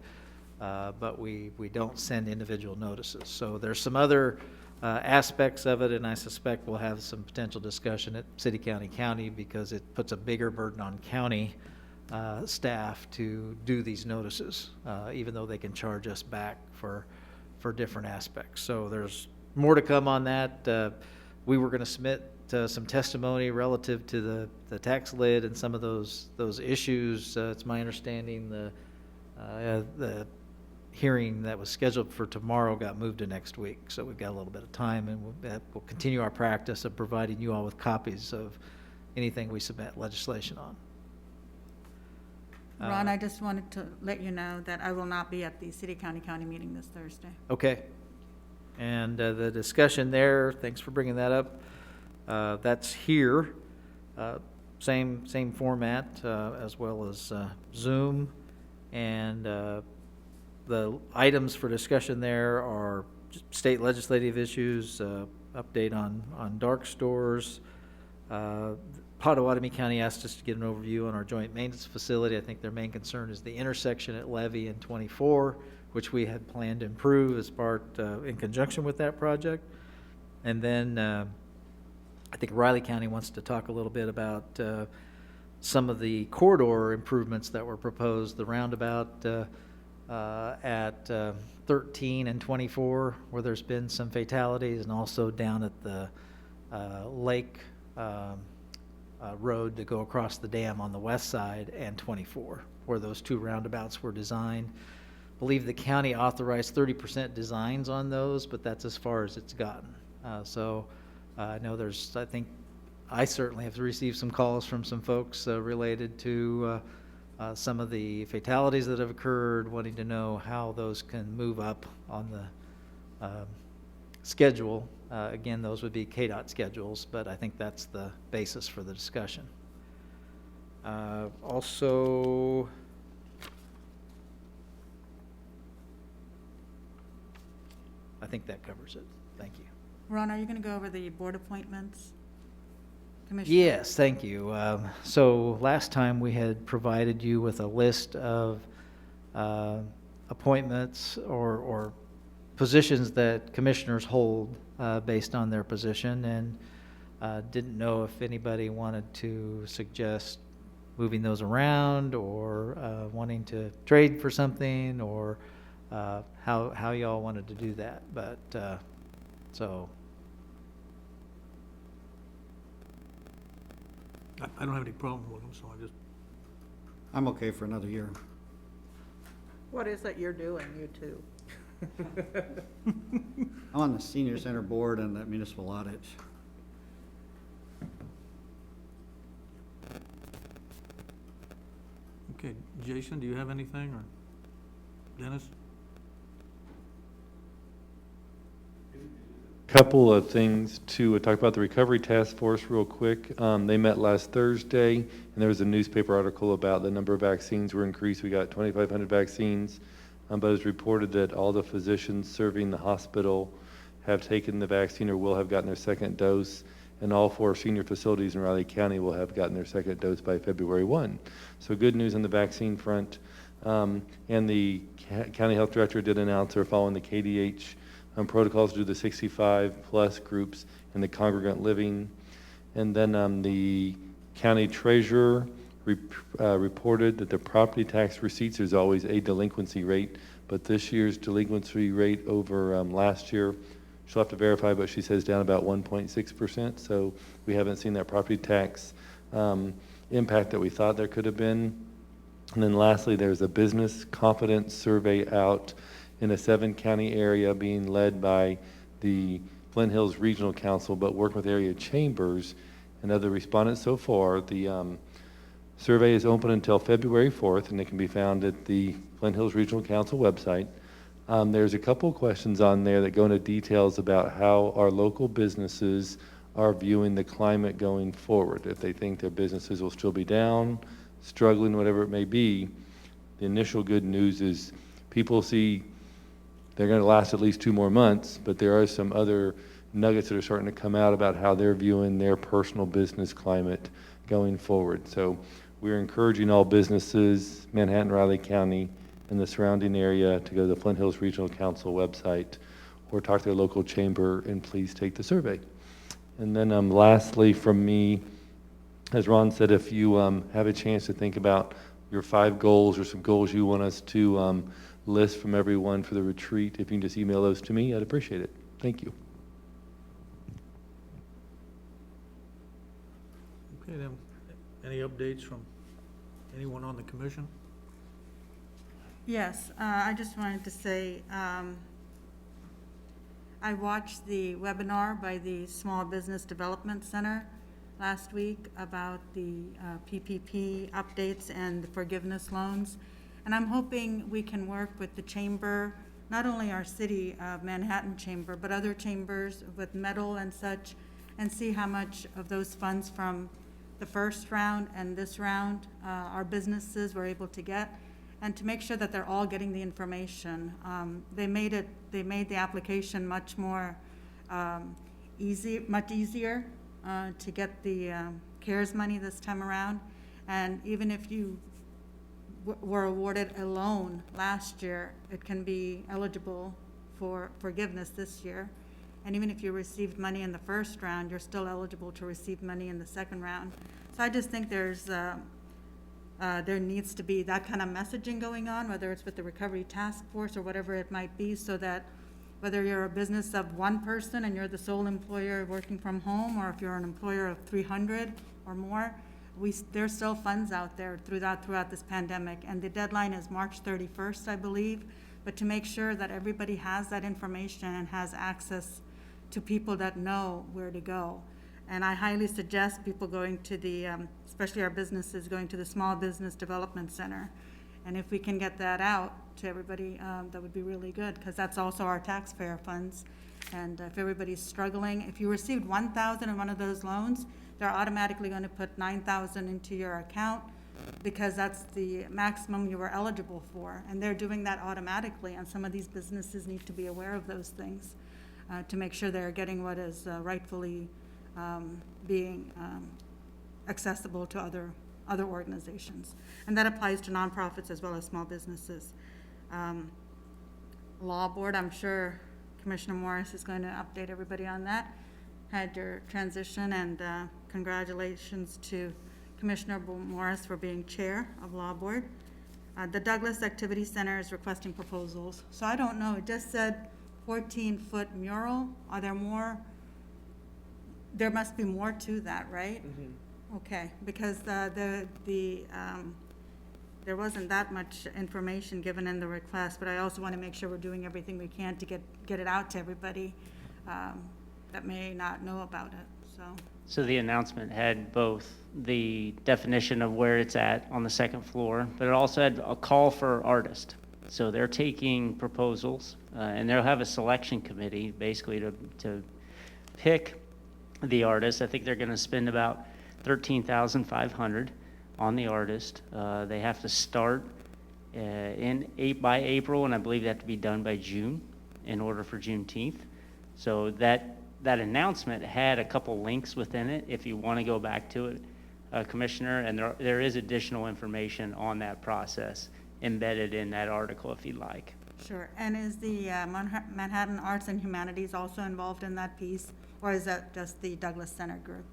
but we don't send individual notices. So there's some other aspects of it, and I suspect we'll have some potential discussion at City County because it puts a bigger burden on county staff to do these notices, even though they can charge us back for different aspects. So there's more to come on that. We were going to submit some testimony relative to the tax lid and some of those issues. It's my understanding the hearing that was scheduled for tomorrow got moved to next week, so we've got a little bit of time, and we'll continue our practice of providing you all with copies of anything we submit legislation on. Ron, I just wanted to let you know that I will not be at the City County meeting this Thursday. Okay. And the discussion there, thanks for bringing that up. That's here, same format as well as Zoom. And the items for discussion there are state legislative issues, update on dark stores. Pottawatomie County asked us to get an overview on our joint maintenance facility. I think their main concern is the intersection at Levy and 24, which we had planned to improve as part, in conjunction with that project. And then I think Riley County wants to talk a little bit about some of the corridor improvements that were proposed, the roundabout at 13 and 24, where there's been some fatalities, and also down at the Lake Road to go across the dam on the west side, and 24, where those two roundabouts were designed. I believe the county authorized 30% designs on those, but that's as far as it's gotten. So I know I think I certainly have received some calls from some folks related to some of the fatalities that have occurred, wanting to know how those can move up on the schedule. Again, those would be KDOT schedules, but I think that's the basis for the discussion. Also, I think that covers it. Thank you. Ron, are you going to go over the board appointments? Commissioner? Yes, thank you. So last time we had provided you with a list of appointments or positions that commissioners hold based on their position, and didn't know if anybody wanted to suggest moving those around or wanting to trade for something, or how y'all wanted to do that. But so I don't have any problem with them, so I'm okay for another year. What is it you're doing, you two? I'm on the senior center board and the municipal audit. okay. Jason, do you have anything, or Dennis? Couple of things to talk about the Recovery Task Force real quick. They met last Thursday, and there was a newspaper article about the number of vaccines were increased. We got 2,500 vaccines, but it's reported that all the physicians serving the hospital have taken the vaccine or will have gotten their second dose, and all 4 senior facilities in Riley County will have gotten their second dose by February 1. So good news on the vaccine front. And the county health director did announce they're following the KDH protocols to do the 65-plus groups in the congregant living. And then the county treasurer reported that the property tax receipts, there's always a delinquency rate, but this year's delinquency rate over last year, she'll have to verify, but she says down about 1.6%. So we haven't seen that property tax impact that we thought there could have been. And then lastly, there's a business confidence survey out in a 7-county area being led by the Flint Hills Regional Council, but working with area chambers and other respondents so far. The survey is open until February 4th, and it can be found at the Flint Hills Regional Council website. There's a couple of questions on there that go into details about how our local businesses are viewing the climate going forward. If they think their businesses will still be down, struggling, whatever it may be. The initial good news is people see they're going to last at least 2 more months, but there are some other nuggets that are starting to come out about how they're viewing their personal business climate going forward. So we're encouraging all businesses, Manhattan, Riley County, and the surrounding area to go to the Flint Hills Regional Council website or talk to their local chamber, and please take the survey. And then lastly from me, as Ron said, if you have a chance to think about your 5 goals or some goals you want us to list from everyone for the retreat, if you can just email those to me, I'd appreciate it. Thank you. Okay, then, any updates from anyone on the commission? Yes, I just wanted to say, I watched the webinar by the Small Business Development Center last week about the PPP updates and the forgiveness loans. And I'm hoping we can work with the chamber, not only our city of Manhattan chamber, but other chambers with metal and such, and see how much of those funds from the first round and this round our businesses were able to get, and to make sure that they're all getting the information. They made the application much more much easier to get the CARES money this time around. And even if you were awarded a loan last year, it can be eligible for forgiveness this year. And even if you received money in the first round, you're still eligible to receive money in the second round. So I just think there needs to be that kind of messaging going on, whether it's with the Recovery Task Force or whatever it might be, so that whether you're a business of 1 person and you're the sole employer working from home, or if you're an employer of 300 or more, there's still funds out there throughout this pandemic. And the deadline is March 31st, I believe. But to make sure that everybody has that information and has access to people that know where to go. And I highly suggest people going to the, especially our businesses, going to the Small Business Development Center. And if we can get that out to everybody, that would be really good, because that's also our taxpayer funds. And if everybody's struggling, if you received $1,000 in one of those loans, they're automatically going to put $9,000 into your account, because that's the maximum you were eligible for. And they're doing that automatically, and some of these businesses need to be aware of those things to make sure they're getting what is rightfully being accessible to other organizations. And that applies to nonprofits as well as small businesses. Law Board, I'm sure Commissioner Morris is going to update everybody on that. Had your transition, and congratulations to Commissioner Morris for being chair of Law Board. The Douglas Activity Center is requesting proposals. So I don't know, it just said 14-foot mural. Are there more? There must be more to that, right? Mm-hmm. Okay, because there wasn't that much information given in the request, but I also want to make sure we're doing everything we can to get it out to everybody that may not know about it, so. So the announcement had both the definition of where it's at on the second floor, but it also had a call for artists. So they're taking proposals, and they'll have a selection committee basically to pick the artist. I think they're going to spend about $13,500 on the artist. They have to start by April, and I believe they have to be done by June in order for Juneteenth. So that announcement had a couple links within it if you want to go back to it, Commissioner, and there is additional information on that process embedded in that article if you'd like. Sure, and is the Manhattan Arts and Humanities also involved in that piece, or is that just the Douglas Center group?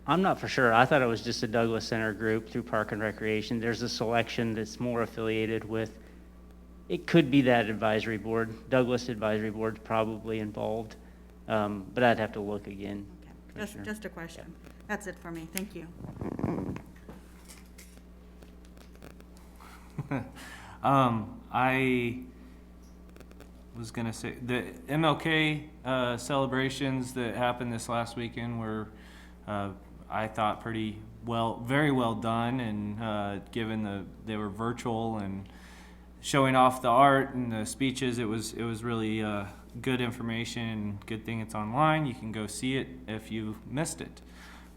I'm not for sure. I thought it was just a Douglas Center group through Park and Recreation. There's a selection that's more affiliated with, it could be that advisory board. Douglas Advisory Board's probably involved, but I'd have to look again. Okay, Commissioner. just a question. That's it for me, thank you. I was gonna say, the MLK celebrations that happened this last weekend were, I thought, very well done, and given they were virtual and showing off the art and the speeches, it was really good information. Good thing it's online. You can go see it if you missed it.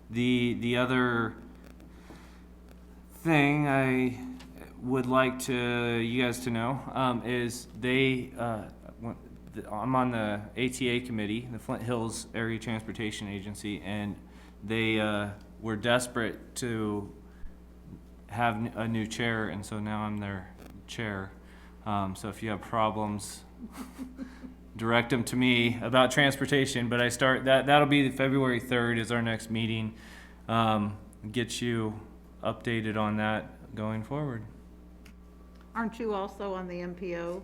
The other thing I would like you guys to know is I'm on the ATA committee, the Flint Hills Area Transportation Agency, and they were desperate to have a new chair, and so now I'm their chair. So if you have problems, direct them to me about transportation. But that'll be February 3rd is our next meeting. Get you updated on that going forward. Aren't you also on the MPO?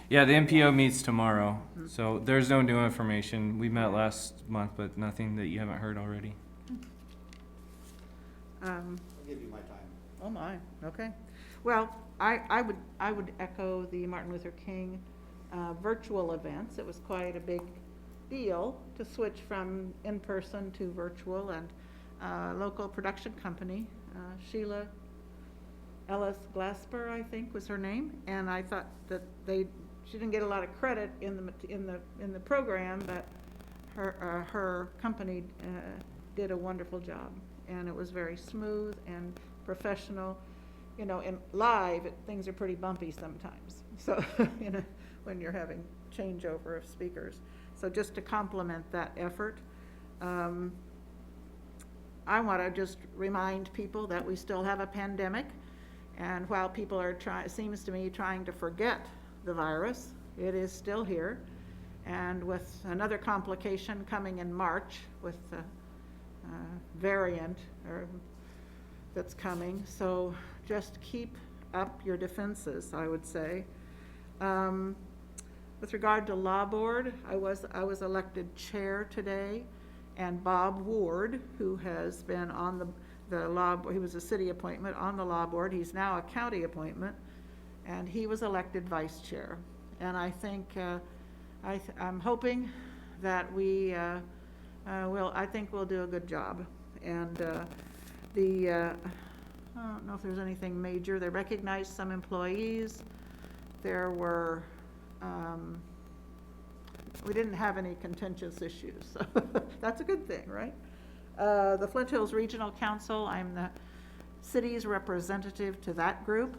Yeah, the MPO meets tomorrow, so there's no new information. We met last month, but nothing that you haven't heard already. I'll give you my time. Oh my, okay. Well, I would echo the Martin Luther King virtual events. It was quite a big deal to switch from in-person to virtual, and local production company, Sheila Ellis Glasper, I think was her name, and I thought that she didn't get a lot of credit in the program, but her company did a wonderful job, and it was very smooth and professional. You know, in live, things are pretty bumpy sometimes. So, you know, when you're having changeover of speakers. So just to compliment that effort, I want to just remind people that we still have a pandemic. And while people are seems to me trying to forget the virus, it is still here. And with another complication coming in March with the variant that's coming. So just keep up your defenses, I would say. With regard to Law Board, I was elected chair today, and Bob Ward, who has been on the law, he was a city appointment on the Law Board, he's now a county appointment, and he was elected vice chair. And I think, I'm hoping that I think we'll do a good job. And I don't know if there's anything major. They recognized some employees. There were, we didn't have any contentious issues, so that's a good thing, right? The Flint Hills Regional Council, I'm the city's representative to that group,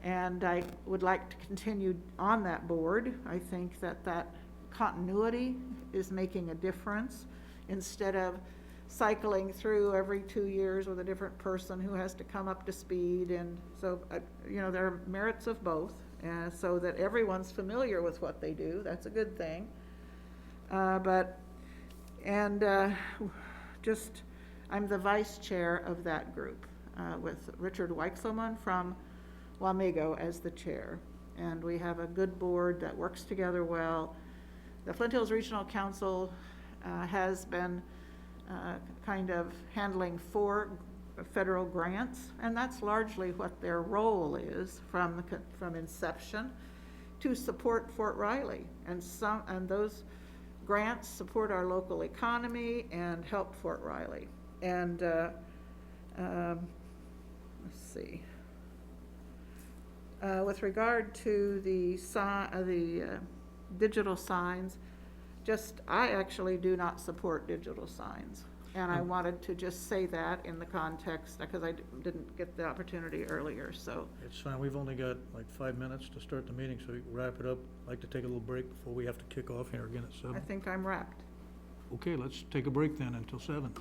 and I would like to continue on that board. I think that continuity is making a difference instead of cycling through every 2 years with a different person who has to come up to speed. And so, you know, there are merits of both, so that everyone's familiar with what they do. That's a good thing. I'm the vice chair of that group, with Richard Weichselman from Wamego as the chair. And we have a good board that works together well. The Flint Hills Regional Council has been kind of handling 4 federal grants, and that's largely what their role is from inception to support Fort Riley. And those grants support our local economy and help Fort Riley. And let's see. With regard to the digital signs, I actually do not support digital signs. And I wanted to just say that in the context, because I didn't get the opportunity earlier, so. It's fine, we've only got like 5 minutes to start the meeting, so we can wrap it up. I'd like to take a little break before we have to kick off here again at 7. I think I'm wrapped. Okay, let's take a break then until 7.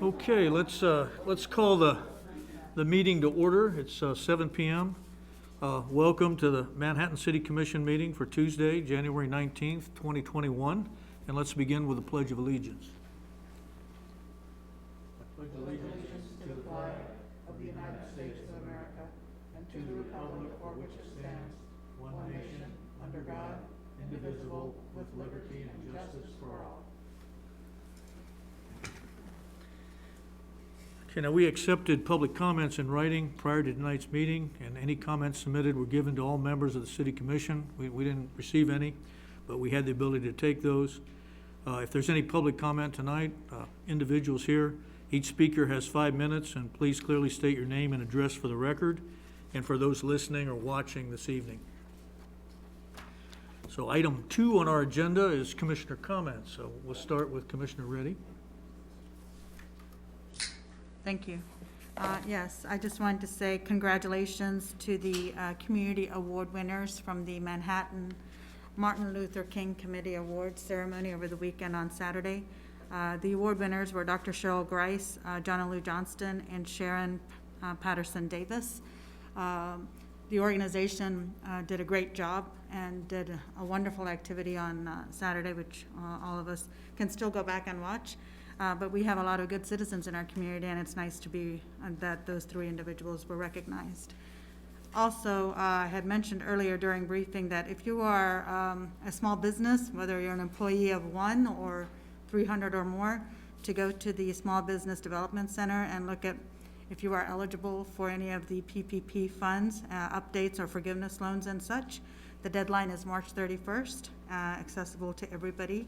Okay, let's call the meeting to order. It's 7 PM. Welcome to the Manhattan City Commission meeting for Tuesday, January 19th, 2021. And let's begin with the Pledge of Allegiance. Okay, now we accepted public comments in writing prior to tonight's meeting, and any comments submitted were given to all members of the city commission. We didn't receive any, but we had the ability to take those. If there's any public comment tonight, individuals here, each speaker has 5 minutes, and please clearly state your name and address for the record, and for those listening or watching this evening. So item 2 on our agenda is commissioner comments, so we'll start with Commissioner Reddy. Thank you. Yes, I just wanted to say congratulations to the community award winners from the Manhattan Martin Luther King Committee Awards ceremony over the weekend on Saturday. The award winners were Dr. Cheryl Grice, John Lou Johnston, and Sharon Patterson Davis. The organization did a great job and did a wonderful activity on Saturday, which all of us can still go back and watch. But we have a lot of good citizens in our community, and it's nice to be that those 3 individuals were recognized. Also, I had mentioned earlier during briefing that if you are a small business, whether you're an employee of 1 or 300 or more, to go to the Small Business Development Center and look at if you are eligible for any of the PPP funds, updates or forgiveness loans and such. The deadline is March 31st, accessible to everybody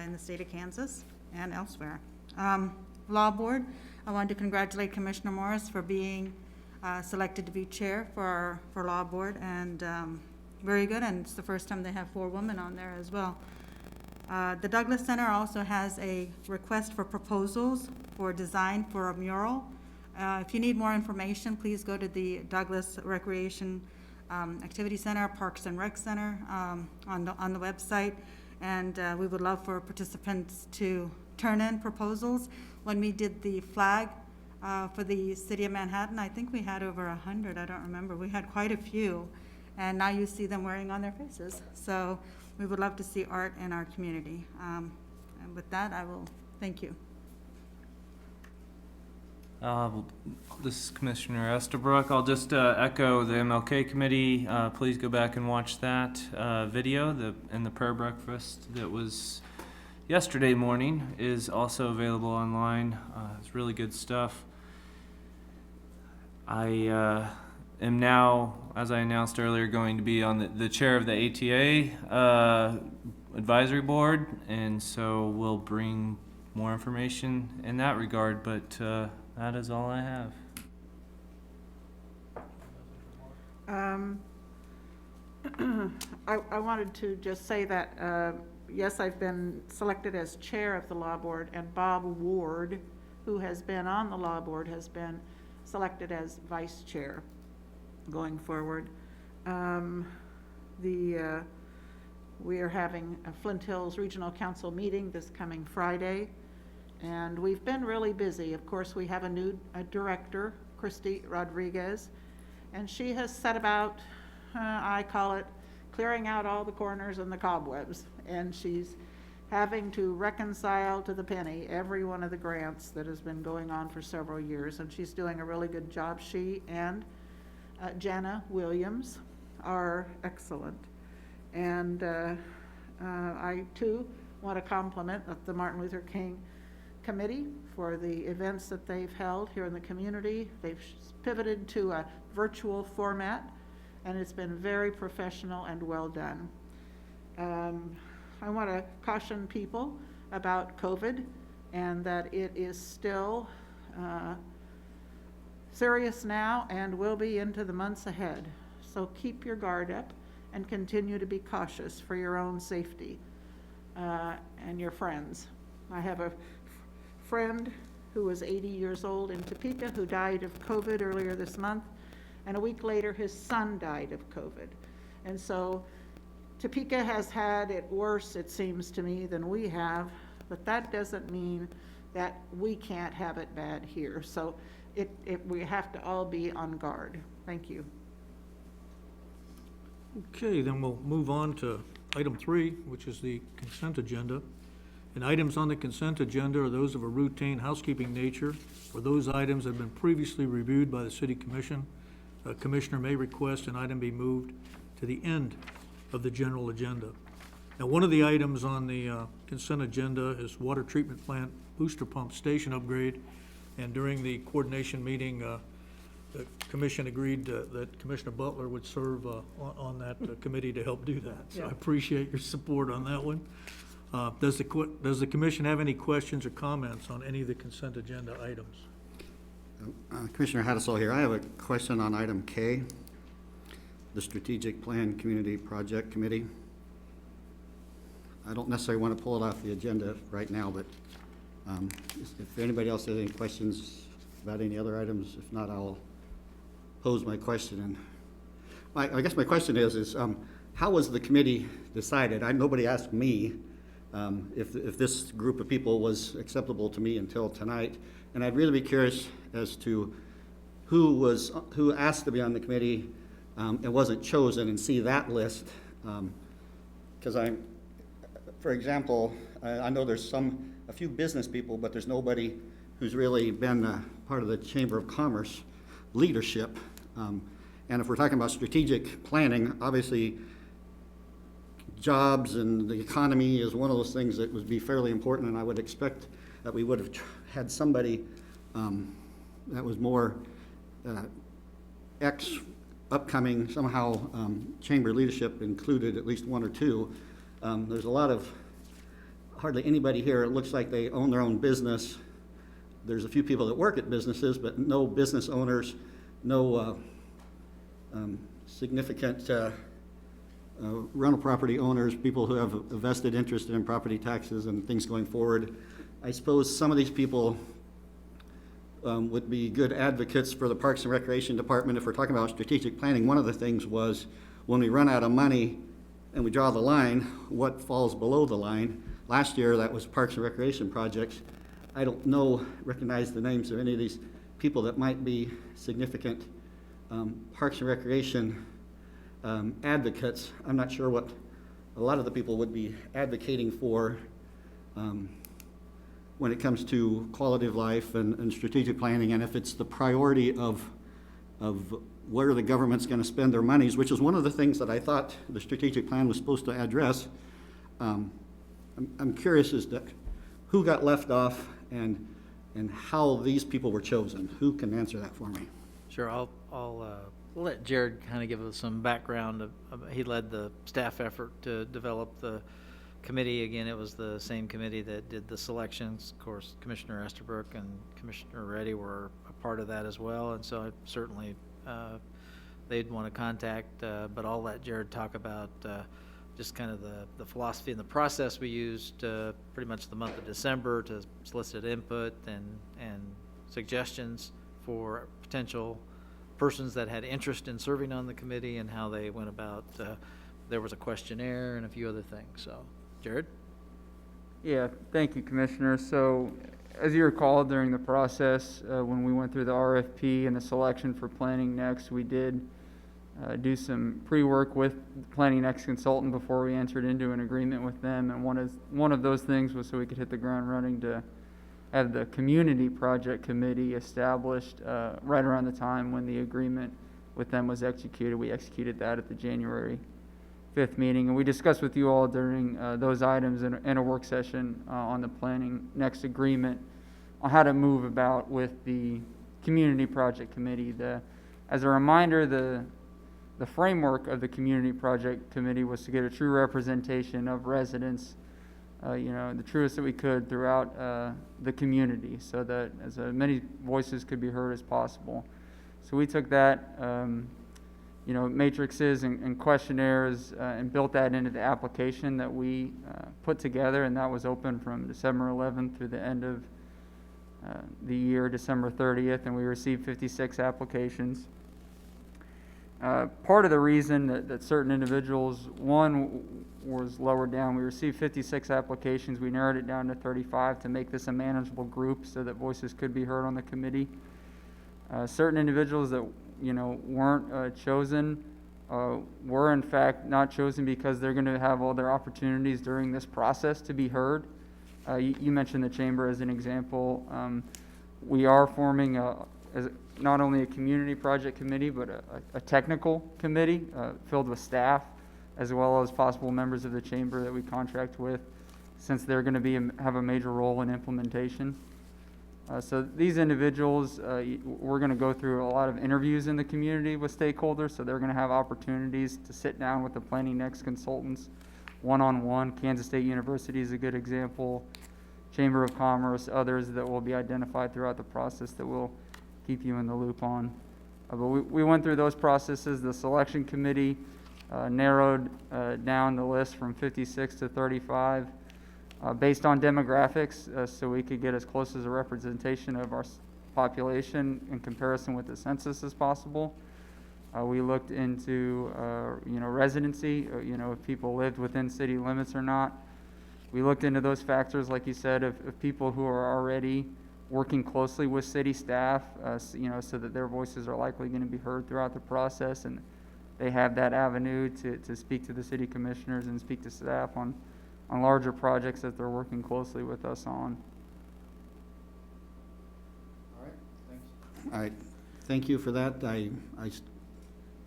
in the state of Kansas and elsewhere. Law Board, I wanted to congratulate Commissioner Morris for being selected to be chair for Law Board, and very good, and it's the first time they have 4 women on there as well. The Douglas Center also has a request for proposals for design for a mural. If you need more information, please go to the Douglas Recreation Activity Center, Parks and Rec Center on the website. And we would love for participants to turn in proposals. When we did the flag for the city of Manhattan, I think we had over 100, I don't remember. We had quite a few, and now you see them wearing on their faces. So we would love to see art in our community. And with that, I will thank you. This is Commissioner Estabrook. I'll just echo the MLK committee. Please go back and watch that video. And the prayer breakfast that was yesterday morning is also available online. It's really good stuff. I am now, as I announced earlier, going to be on the chair of the ATA advisory board, and so we'll bring more information in that regard, but that is all I have. I wanted to just say that, yes, I've been selected as chair of the Law Board, and Bob Ward, who has been on the Law Board, has been selected as vice chair going forward. We are having a Flint Hills Regional Council meeting this coming Friday, and we've been really busy. Of course, we have a new director, Christy Rodriguez, and she has set about, I call it, clearing out all the corners and the cobwebs, and she's having to reconcile to the penny every one of the grants that has been going on for several years, and she's doing a really good job. She and Jana Williams are excellent. And I, too, want to compliment the Martin Luther King Committee for the events that they've held here in the community. They've pivoted to a virtual format, and it's been very professional and well done. I want to caution people about COVID and that it is still serious now and will be into the months ahead. So keep your guard up and continue to be cautious for your own safety and your friends. I have a friend who was 80 years old in Topeka who died of COVID earlier this month, and a week later his son died of COVID. And so Topeka has had it worse, it seems to me, than we have, but that doesn't mean that we can't have it bad here. So we have to all be on guard. Thank you. Okay, then we'll move on to item 3, which is the consent agenda. And items on the consent agenda are those of a routine housekeeping nature, or those items that have been previously reviewed by the city commission. A commissioner may request an item be moved to the end of the general agenda. Now, one of the items on the consent agenda is water treatment plant booster pump station upgrade. And during the coordination meeting, the commission agreed that Commissioner Butler would serve on that committee to help do that. So I appreciate your support on that one. Does the commission have any questions or comments on any of the consent agenda items? Commissioner Hattasol here. I have a question on item K, the Strategic Plan Community Project Committee. I don't necessarily want to pull it off the agenda right now, but if anybody else has any questions about any other items, if not, I'll pose my question. And I guess my question is how was the committee decided? Nobody asked me if this group of people was acceptable to me until tonight, and I'd really be curious as to who asked to be on the committee and wasn't chosen, and see that list, because for example, I know there's a few business people, but there's nobody who's really been part of the Chamber of Commerce leadership. And if we're talking about strategic planning, obviously jobs and the economy is one of those things that would be fairly important, and I would expect that we would have had somebody that was more upcoming, somehow chamber leadership included, at least one or two. There's hardly anybody here, it looks like they own their own business. There's a few people that work at businesses, but no business owners, no significant rental property owners, people who have a vested interest in property taxes and things going forward. I suppose some of these people would be good advocates for the Parks and Recreation Department if we're talking about strategic planning. One of the things was when we run out of money and we draw the line, what falls below the line. Last year, that was Parks and Recreation projects. I don't recognize the names of any of these people that might be significant Parks and Recreation advocates. I'm not sure what a lot of the people would be advocating for when it comes to quality of life and strategic planning, and if it's the priority of where the government's going to spend their monies, which is one of the things that I thought the strategic plan was supposed to address. I'm curious as to who got left off and how these people were chosen. Who can answer that for me? Sure, I'll let Jared kind of give us some background. He led the staff effort to develop the committee. Again, it was the same committee that did the selections. Of course, Commissioner Estabrook and Commissioner Reddy were a part of that as well, and so I certainly they'd want to contact, but I'll let Jared talk about just kind of the philosophy and the process we used pretty much the month of December to solicit input and suggestions for potential persons that had interest in serving on the committee, and how they went about, there was a questionnaire and a few other things. So, Jared? Yeah, thank you, Commissioner. So, as you recall, during the process, when we went through the RFP and the selection for Planning Next, we did do some pre-work with Planning Next consultant before we entered into an agreement with them. And one of those things was so we could hit the ground running to have the Community Project Committee established right around the time when the agreement with them was executed. We executed that at the January 5th meeting, and we discussed with you all during those items in a work session on the Planning Next agreement on how to move about with the Community Project Committee. As a reminder, the framework of the Community Project Committee was to get a true representation of residents, the truest that we could throughout the community, so that as many voices could be heard as possible. So we took that, matrices and questionnaires and built that into the application that we put together, and that was open from December 11th through the end of the year, December 30th, and we received 56 applications. Part of the reason that certain individuals, one was lowered down. We received 56 applications. We narrowed it down to 35 to make this a manageable group so that voices could be heard on the committee. Certain individuals that, weren't chosen were in fact not chosen because they're going to have all their opportunities during this process to be heard. You mentioned the chamber as an example. We are forming not only a community project committee, but a technical committee filled with staff, as well as possible members of the chamber that we contract with, since they're going to have a major role in implementation. So these individuals, we're going to go through a lot of interviews in the community with stakeholders, so they're going to have opportunities to sit down with the Planning Next consultants one-on-one. Kansas State University is a good example, Chamber of Commerce, others that will be identified throughout the process that we'll keep you in the loop on. But we went through those processes. The selection committee narrowed down the list from 56 to 35. Based on demographics, so we could get as close as a representation of our population in comparison with the census as possible. We looked into, residency, if people lived within city limits or not. We looked into those factors, like you said, of people who are already working closely with city staff, so that their voices are likely going to be heard throughout the process, and they have that avenue to speak to the city commissioners and speak to staff on larger projects that they're working closely with us on. All right, thank you for that. I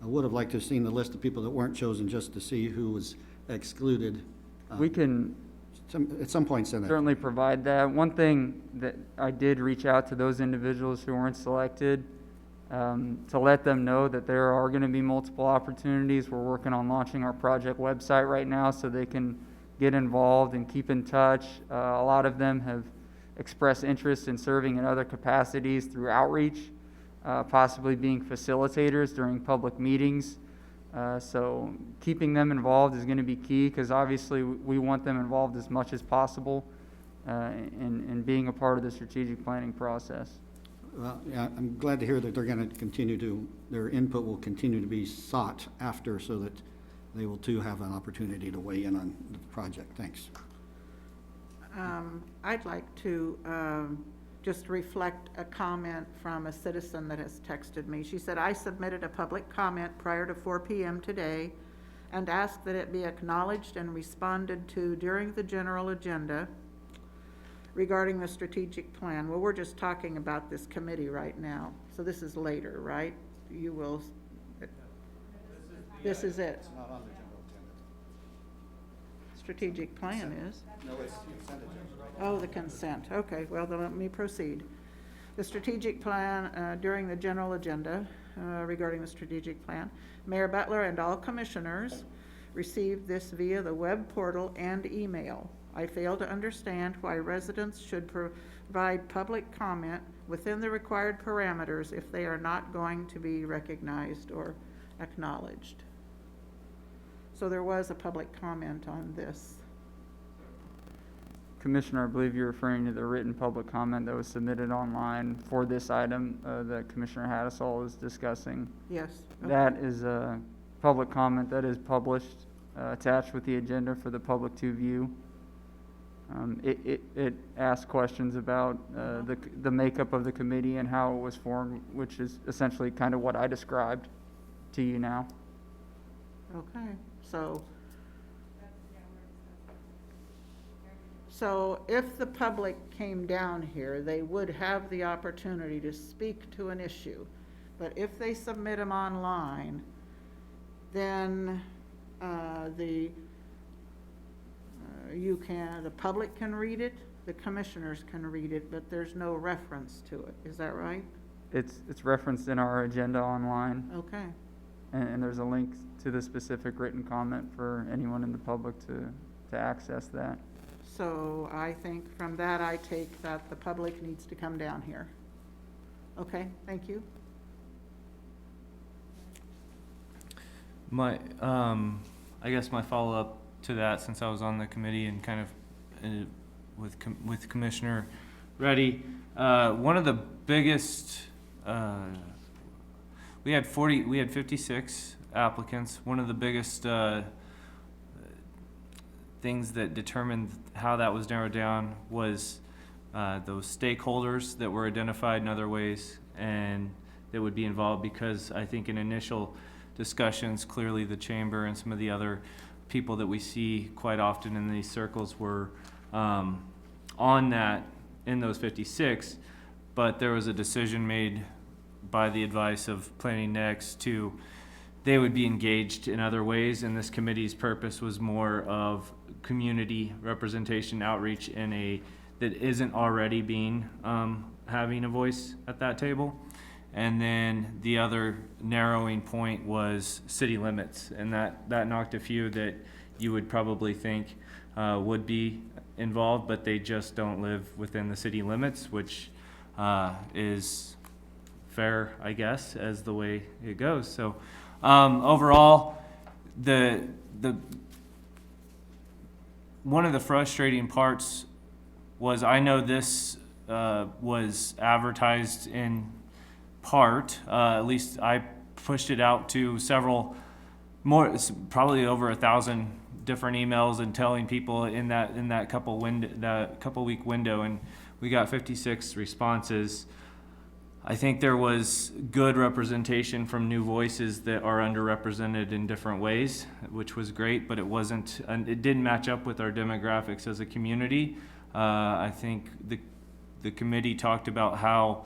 would have liked to have seen the list of people that weren't chosen just to see who was excluded. We can At some point send that. certainly provide that. One thing that I did reach out to those individuals who weren't selected, to let them know that there are going to be multiple opportunities. We're working on launching our project website right now so they can get involved and keep in touch. A lot of them have expressed interest in serving in other capacities through outreach, possibly being facilitators during public meetings. So keeping them involved is going to be key, because obviously we want them involved as much as possible in being a part of the strategic planning process. Well, yeah, I'm glad to hear that they're going to continue to, their input will continue to be sought after, so that they will too have an opportunity to weigh in on the project. Thanks. I'd like to just reflect a comment from a citizen that has texted me. She said, "I submitted a public comment prior to 4 p.m. today and asked that it be acknowledged and responded to during the general agenda regarding the strategic plan." Well, we're just talking about this committee right now, so this is later, right? You will, this is it. Not on the general agenda. Strategic plan is. No, it's consent agenda. Oh, the consent. Okay, well, then let me proceed. The strategic plan, during the general agenda regarding the strategic plan, Mayor Butler and all commissioners received this via the web portal and email. I fail to understand why residents should provide public comment within the required parameters if they are not going to be recognized or acknowledged. So there was a public comment on this. Commissioner, I believe you're referring to the written public comment that was submitted online for this item that Commissioner Hattasol is discussing. Yes. Okay. That is a public comment that is published, attached with the agenda for the public to view. It asks questions about the makeup of the committee and how it was formed, which is essentially kind of what I described to you now. Okay, so if the public came down here, they would have the opportunity to speak to an issue. But if they submit them online, then the public can read it, the commissioners can read it, but there's no reference to it. Is that right? It's referenced in our agenda online, Okay. and there's a link to the specific written comment for anyone in the public to access that. So I think from that, I take that the public needs to come down here. Okay, thank you. My, I guess my follow-up to that, since I was on the committee and kind of with Commissioner Reddy, one of the biggest, we had 56 applicants. One of the biggest things that determined how that was narrowed down was those stakeholders that were identified in other ways and that would be involved, because I think in initial discussions, clearly the chamber and some of the other people that we see quite often in these circles were on that, in those 56, but there was a decision made by the advice of Planning Next to, they would be engaged in other ways, and this committee's purpose was more of community representation, outreach in a, that isn't already being, having a voice at that table. And then the other narrowing point was city limits, and that knocked a few that you would probably think would be involved, but they just don't live within the city limits, which is fair, I guess, as the way it goes. So overall, the one of the frustrating parts was, I know this was advertised in part, at least I pushed it out to several more, probably over 1,000 different emails and telling people in that couple week window, and we got 56 responses. I think there was good representation from new voices that are underrepresented in different ways, which was great, but it wasn't, and it didn't match up with our demographics as a community. I think the committee talked about how,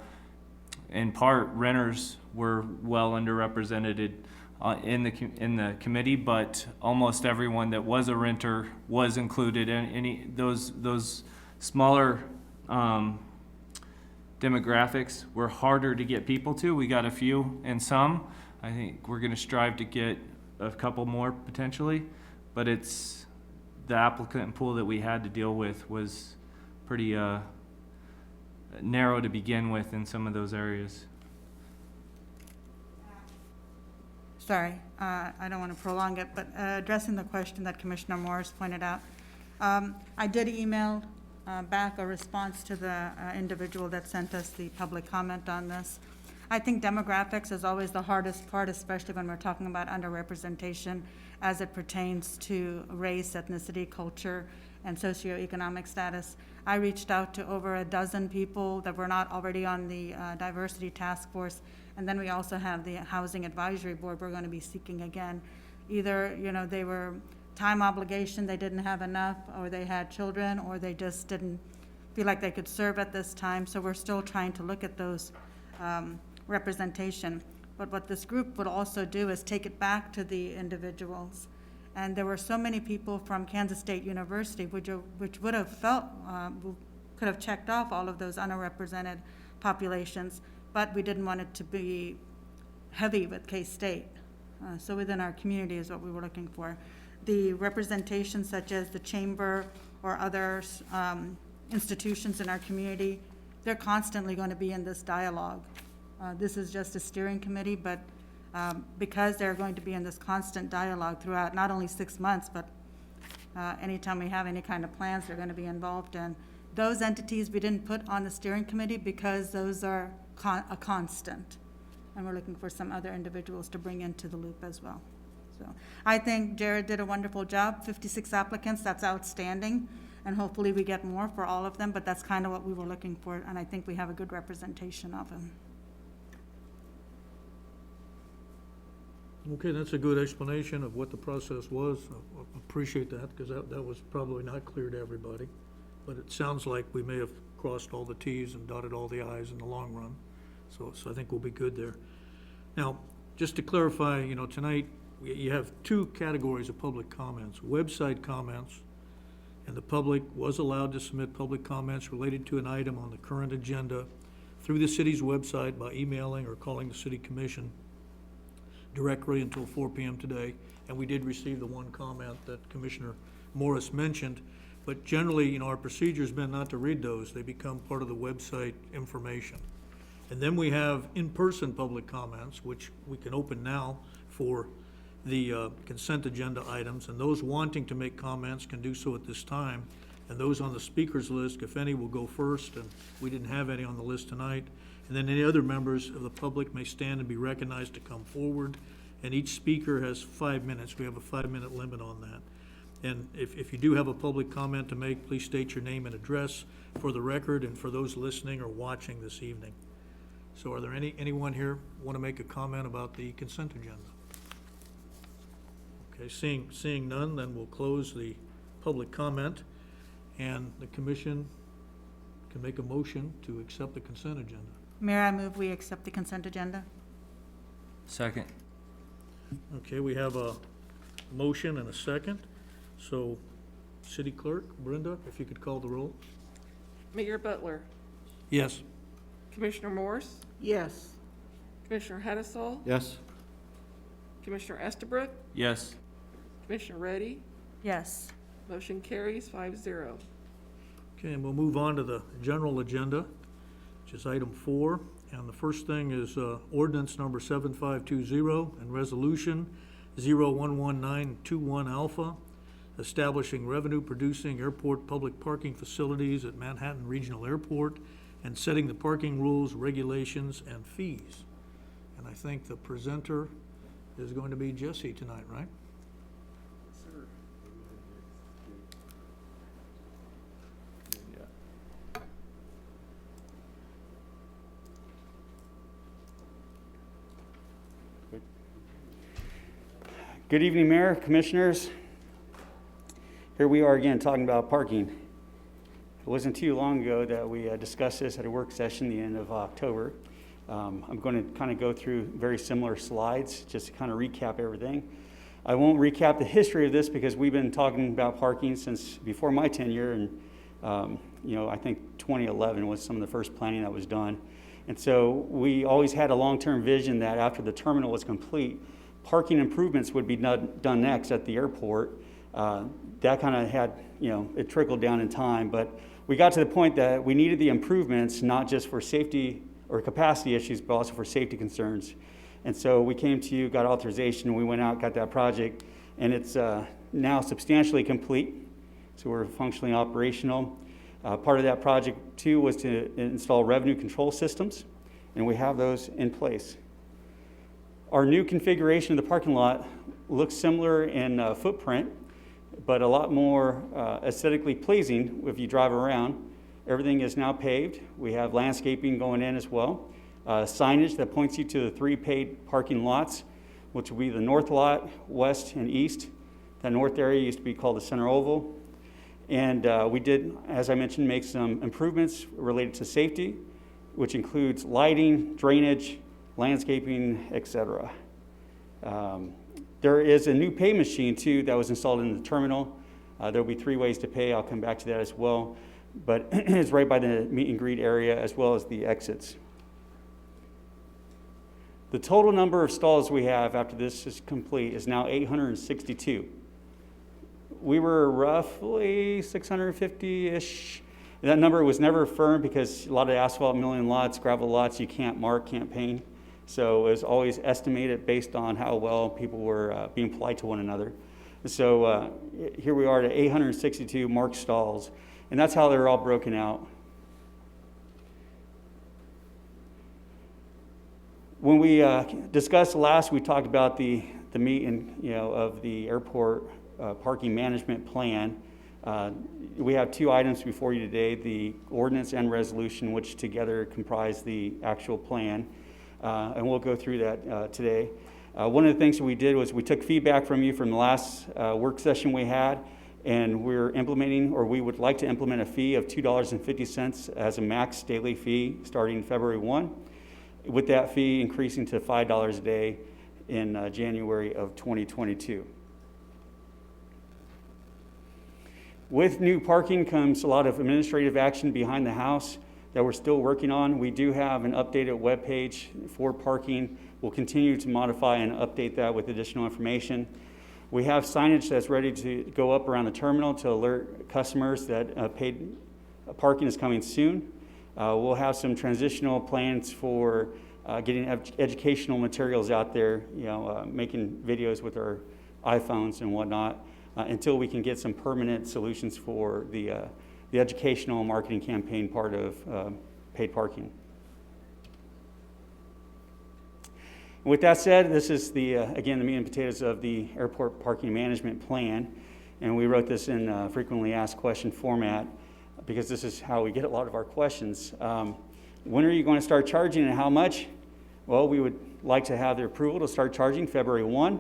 in part, renters were well underrepresented in the committee, but almost everyone that was a renter was included. In any those smaller demographics were harder to get people to. We got a few and some. I think we're going to strive to get a couple more potentially, but it's the applicant pool that we had to deal with was pretty narrow to begin with in some of those areas. Sorry, I don't want to prolong it, but addressing the question that Commissioner Morris pointed out, I did email back a response to the individual that sent us the public comment on this. I think demographics is always the hardest part, especially when we're talking about underrepresentation as it pertains to race, ethnicity, culture, and socioeconomic status. I reached out to over a dozen people that were not already on the diversity task force, and then we also have the Housing Advisory Board we're going to be seeking again. Either, they were time obligation, they didn't have enough, or they had children, or they just didn't feel like they could serve at this time. So we're still trying to look at those representation. But what this group would also do is take it back to the individuals. And there were so many people from Kansas State University, which would have felt, could have checked off all of those underrepresented populations, but we didn't want it to be heavy with K-State. So within our community is what we were looking for. The representation such as the chamber or other institutions in our community, they're constantly going to be in this dialogue. This is just a steering committee, but because they're going to be in this constant dialogue throughout not only 6 months, but anytime we have any kind of plans, they're going to be involved in. Those entities we didn't put on the steering committee because those are a constant. And we're looking for some other individuals to bring into the loop as well. So I think Jared did a wonderful job. 56 applicants, that's outstanding. And hopefully we get more for all of them, but that's kind of what we were looking for. And I think we have a good representation of them. Okay, that's a good explanation of what the process was. I appreciate that, because that was probably not clear to everybody. But it sounds like we may have crossed all the Ts and dotted all the Is in the long run. So I think we'll be good there. Now, just to clarify, tonight, you have two categories of public comments: website comments, and the public was allowed to submit public comments related to an item on the current agenda through the city's website by emailing or calling the city commission directly until 4 p.m. today. And we did receive the one comment that Commissioner Morris mentioned. But generally, our procedure has been not to read those. They become part of the website information. And then we have in-person public comments, which we can open now for the consent agenda items. And those wanting to make comments can do so at this time. And those on the speakers list, if any, will go first. And we didn't have any on the list tonight. And then any other members of the public may stand and be recognized to come forward. And each speaker has 5 minutes. We have a 5-minute limit on that. And if you do have a public comment to make, please state your name and address for the record and for those listening or watching this evening. So are there anyone here want to make a comment about the consent agenda? Okay, seeing none, then we'll close the public comment, and the commission can make a motion to accept the consent agenda. Mayor, I move we accept the consent agenda. Second. Okay, we have a motion and a second. So, City Clerk, Brenda, if you could call the roll. Mayor Butler, Yes. Commissioner Morse, Yes. Commissioner Hattasol, Yes? Commissioner Estabrook, Yes. Commissioner Reddy, Yes. motion carries 5-0. Okay, and we'll move on to the general agenda, which is item 4. And the first thing is ordinance number 7520 and resolution 011921 alpha, establishing revenue-producing airport public parking facilities at Manhattan Regional Airport and setting the parking rules, regulations, and fees. And I think the presenter is going to be Jesse tonight, right? Good evening, Mayor, Commissioners. Here we are again talking about parking. It wasn't too long ago that we discussed this at a work session the end of October. I'm going to kind of go through very similar slides just to kind of recap everything. I won't recap the history of this because we've been talking about parking since before my tenure, and I think 2011 was some of the first planning that was done. And so we always had a long-term vision that after the terminal was complete, parking improvements would be done next at the airport. That kind of had, it trickled down in time, but we got to the point that we needed the improvements, not just for safety or capacity issues, but also for safety concerns. And so we came to you, got authorization, we went out, got that project, and it's now substantially complete. So we're functionally operational. Part of that project too was to install revenue control systems, and we have those in place. Our new configuration of the parking lot looks similar in footprint, but a lot more aesthetically pleasing if you drive around. Everything is now paved. We have landscaping going in as well. Signage that points you to the 3 paid parking lots, which will be the north lot, west, and east. That north area used to be called the Center Oval. And we did, as I mentioned, make some improvements related to safety, which includes lighting, drainage, landscaping, etc. There is a new pay machine too that was installed in the terminal. There will be 3 ways to pay. I'll come back to that as well. But it's right by the meet and greet area as well as the exits. The total number of stalls we have after this is complete is now 862. We were roughly 650-ish. That number was never firm because a lot of asphalt milling lots, gravel lots, you can't mark, can't paint. So it was always estimated based on how well people were being polite to one another. So here we are at 862 marked stalls, and that's how they're all broken out. When we discussed last, we talked about the meeting, of the airport parking management plan. We have 2 items before you today, the ordinance and resolution, which together comprise the actual plan. And we'll go through that today. One of the things that we did was we took feedback from you from the last work session we had, and we're implementing, or we would like to implement, a fee of $2.50 as a max daily fee starting February 1, with that fee increasing to $5 a day in January of 2022. With new parking comes a lot of administrative action behind the house that we're still working on. We do have an updated webpage for parking. We'll continue to modify and update that with additional information. We have signage that's ready to go up around the terminal to alert customers that paid parking is coming soon. We'll have some transitional plans for getting educational materials out there, making videos with our iPhones and whatnot, until we can get some permanent solutions for the educational and marketing campaign part of paid parking. With that said, this is again, the meat and potatoes of the airport parking management plan. And we wrote this in frequently asked question format because this is how we get a lot of our questions. When are you going to start charging and how much? Well, we would like to have the approval to start charging February 1.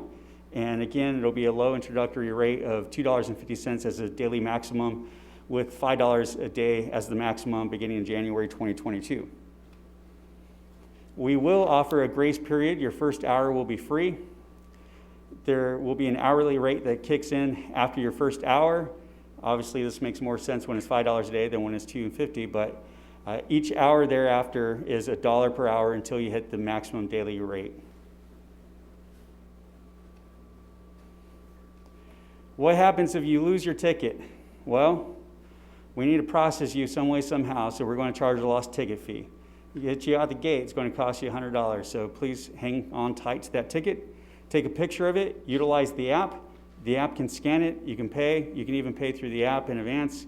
And again, it'll be a low introductory rate of $2.50 as a daily maximum, with $5 a day as the maximum beginning in January 2022. We will offer a grace period. Your first hour will be free. There will be an hourly rate that kicks in after your first hour. Obviously, this makes more sense when it's $5 a day than when it's $2.50, but each hour thereafter is $1 per hour until you hit the maximum daily rate. What happens if you lose your ticket? Well, we need to process you some way, somehow, so we're going to charge a lost ticket fee. Get you out the gate, it's going to cost you $100, so please hang on tight to that ticket. Take a picture of it, utilize the app. The app can scan it, you can pay, you can even pay through the app in advance.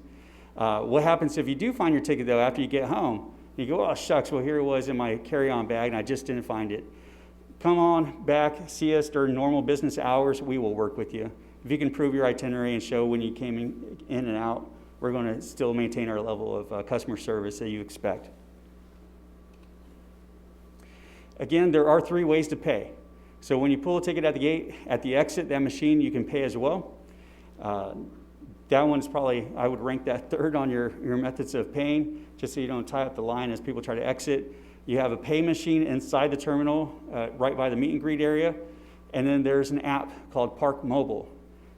What happens if you do find your ticket, though, after you get home? You go, oh, shucks, well, here it was in my carry-on bag, and I just didn't find it. Come on back, see us during normal business hours. We will work with you. If you can prove your itinerary and show when you came in and out, we're going to still maintain our level of customer service that you expect. Again, there are 3 ways to pay. So when you pull a ticket at the gate, at the exit, that machine, you can pay as well. That one's probably, I would rank that 3rd on your methods of paying, just so you don't tie up the line as people try to exit. You have a pay machine inside the terminal, right by the meet and greet area. And then there's an app called Park Mobile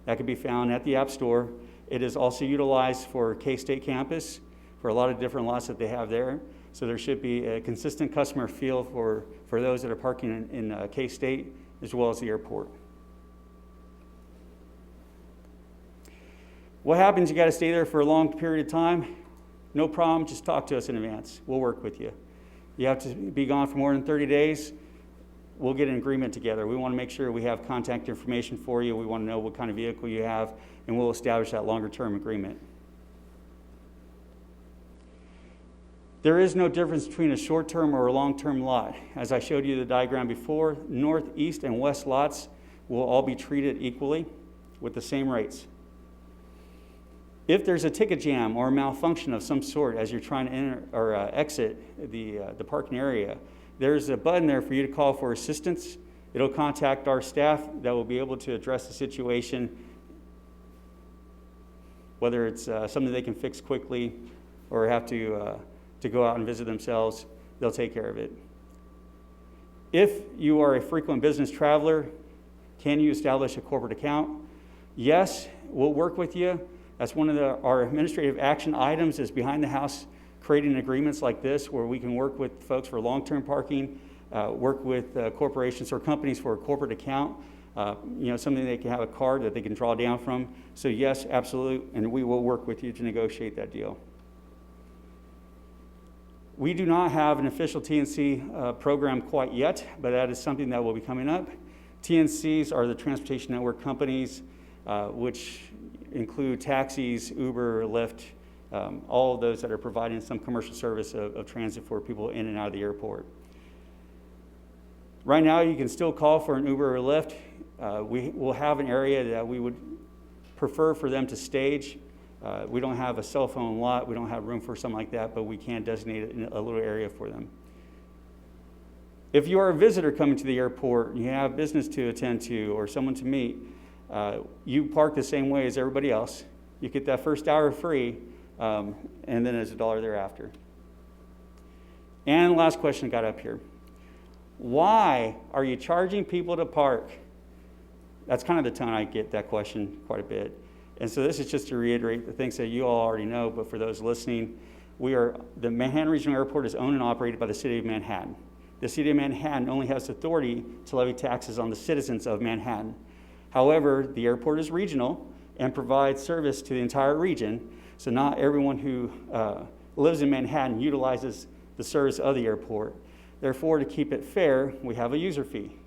that can be found at the App Store. It is also utilized for K-State campus, for a lot of different lots that they have there. So there should be a consistent customer feel for those that are parking in K-State as well as the airport. What happens? You got to stay there for a long period of time? No problem, just talk to us in advance. We'll work with you. You have to be gone for more than 30 days, we'll get an agreement together. We want to make sure we have contact information for you. We want to know what kind of vehicle you have, and we'll establish that longer term agreement. There is no difference between a short-term or a long-term lot. As I showed you the diagram before, north, east, and west lots will all be treated equally with the same rates. If there's a ticket jam or a malfunction of some sort as you're trying to enter or exit the parking area, there's a button there for you to call for assistance. It'll contact our staff that will be able to address the situation, whether it's something they can fix quickly or have to go out and visit themselves. They'll take care of it. If you are a frequent business traveler, can you establish a corporate account? Yes, we'll work with you. That's one of our administrative action items is behind the house creating agreements like this where we can work with folks for long-term parking, work with corporations or companies for a corporate account, something they can have a card that they can draw down from. So yes, absolutely, and we will work with you to negotiate that deal. We do not have an official TNC program quite yet, but that is something that will be coming up. TNCs are the transportation network companies, which include taxis, Uber, Lyft, all of those that are providing some commercial service of transit for people in and out of the airport. Right now, you can still call for an Uber or Lyft. We will have an area that we would prefer for them to stage. We don't have a cell phone lot. We don't have room for something like that, but we can designate a little area for them. If you are a visitor coming to the airport and you have business to attend to or someone to meet, you park the same way as everybody else. You get that first hour free, and then there's $1 thereafter. And last question I got up here. Why are you charging people to park? That's kind of the tone I get that question quite a bit. And so this is just to reiterate the things that you all already know, but for those listening, the Manhattan Regional Airport is owned and operated by the City of Manhattan. The City of Manhattan only has authority to levy taxes on the citizens of Manhattan. However, the airport is regional and provides service to the entire region, so not everyone who lives in Manhattan utilizes the service of the airport. Therefore, to keep it fair, we have a user fee.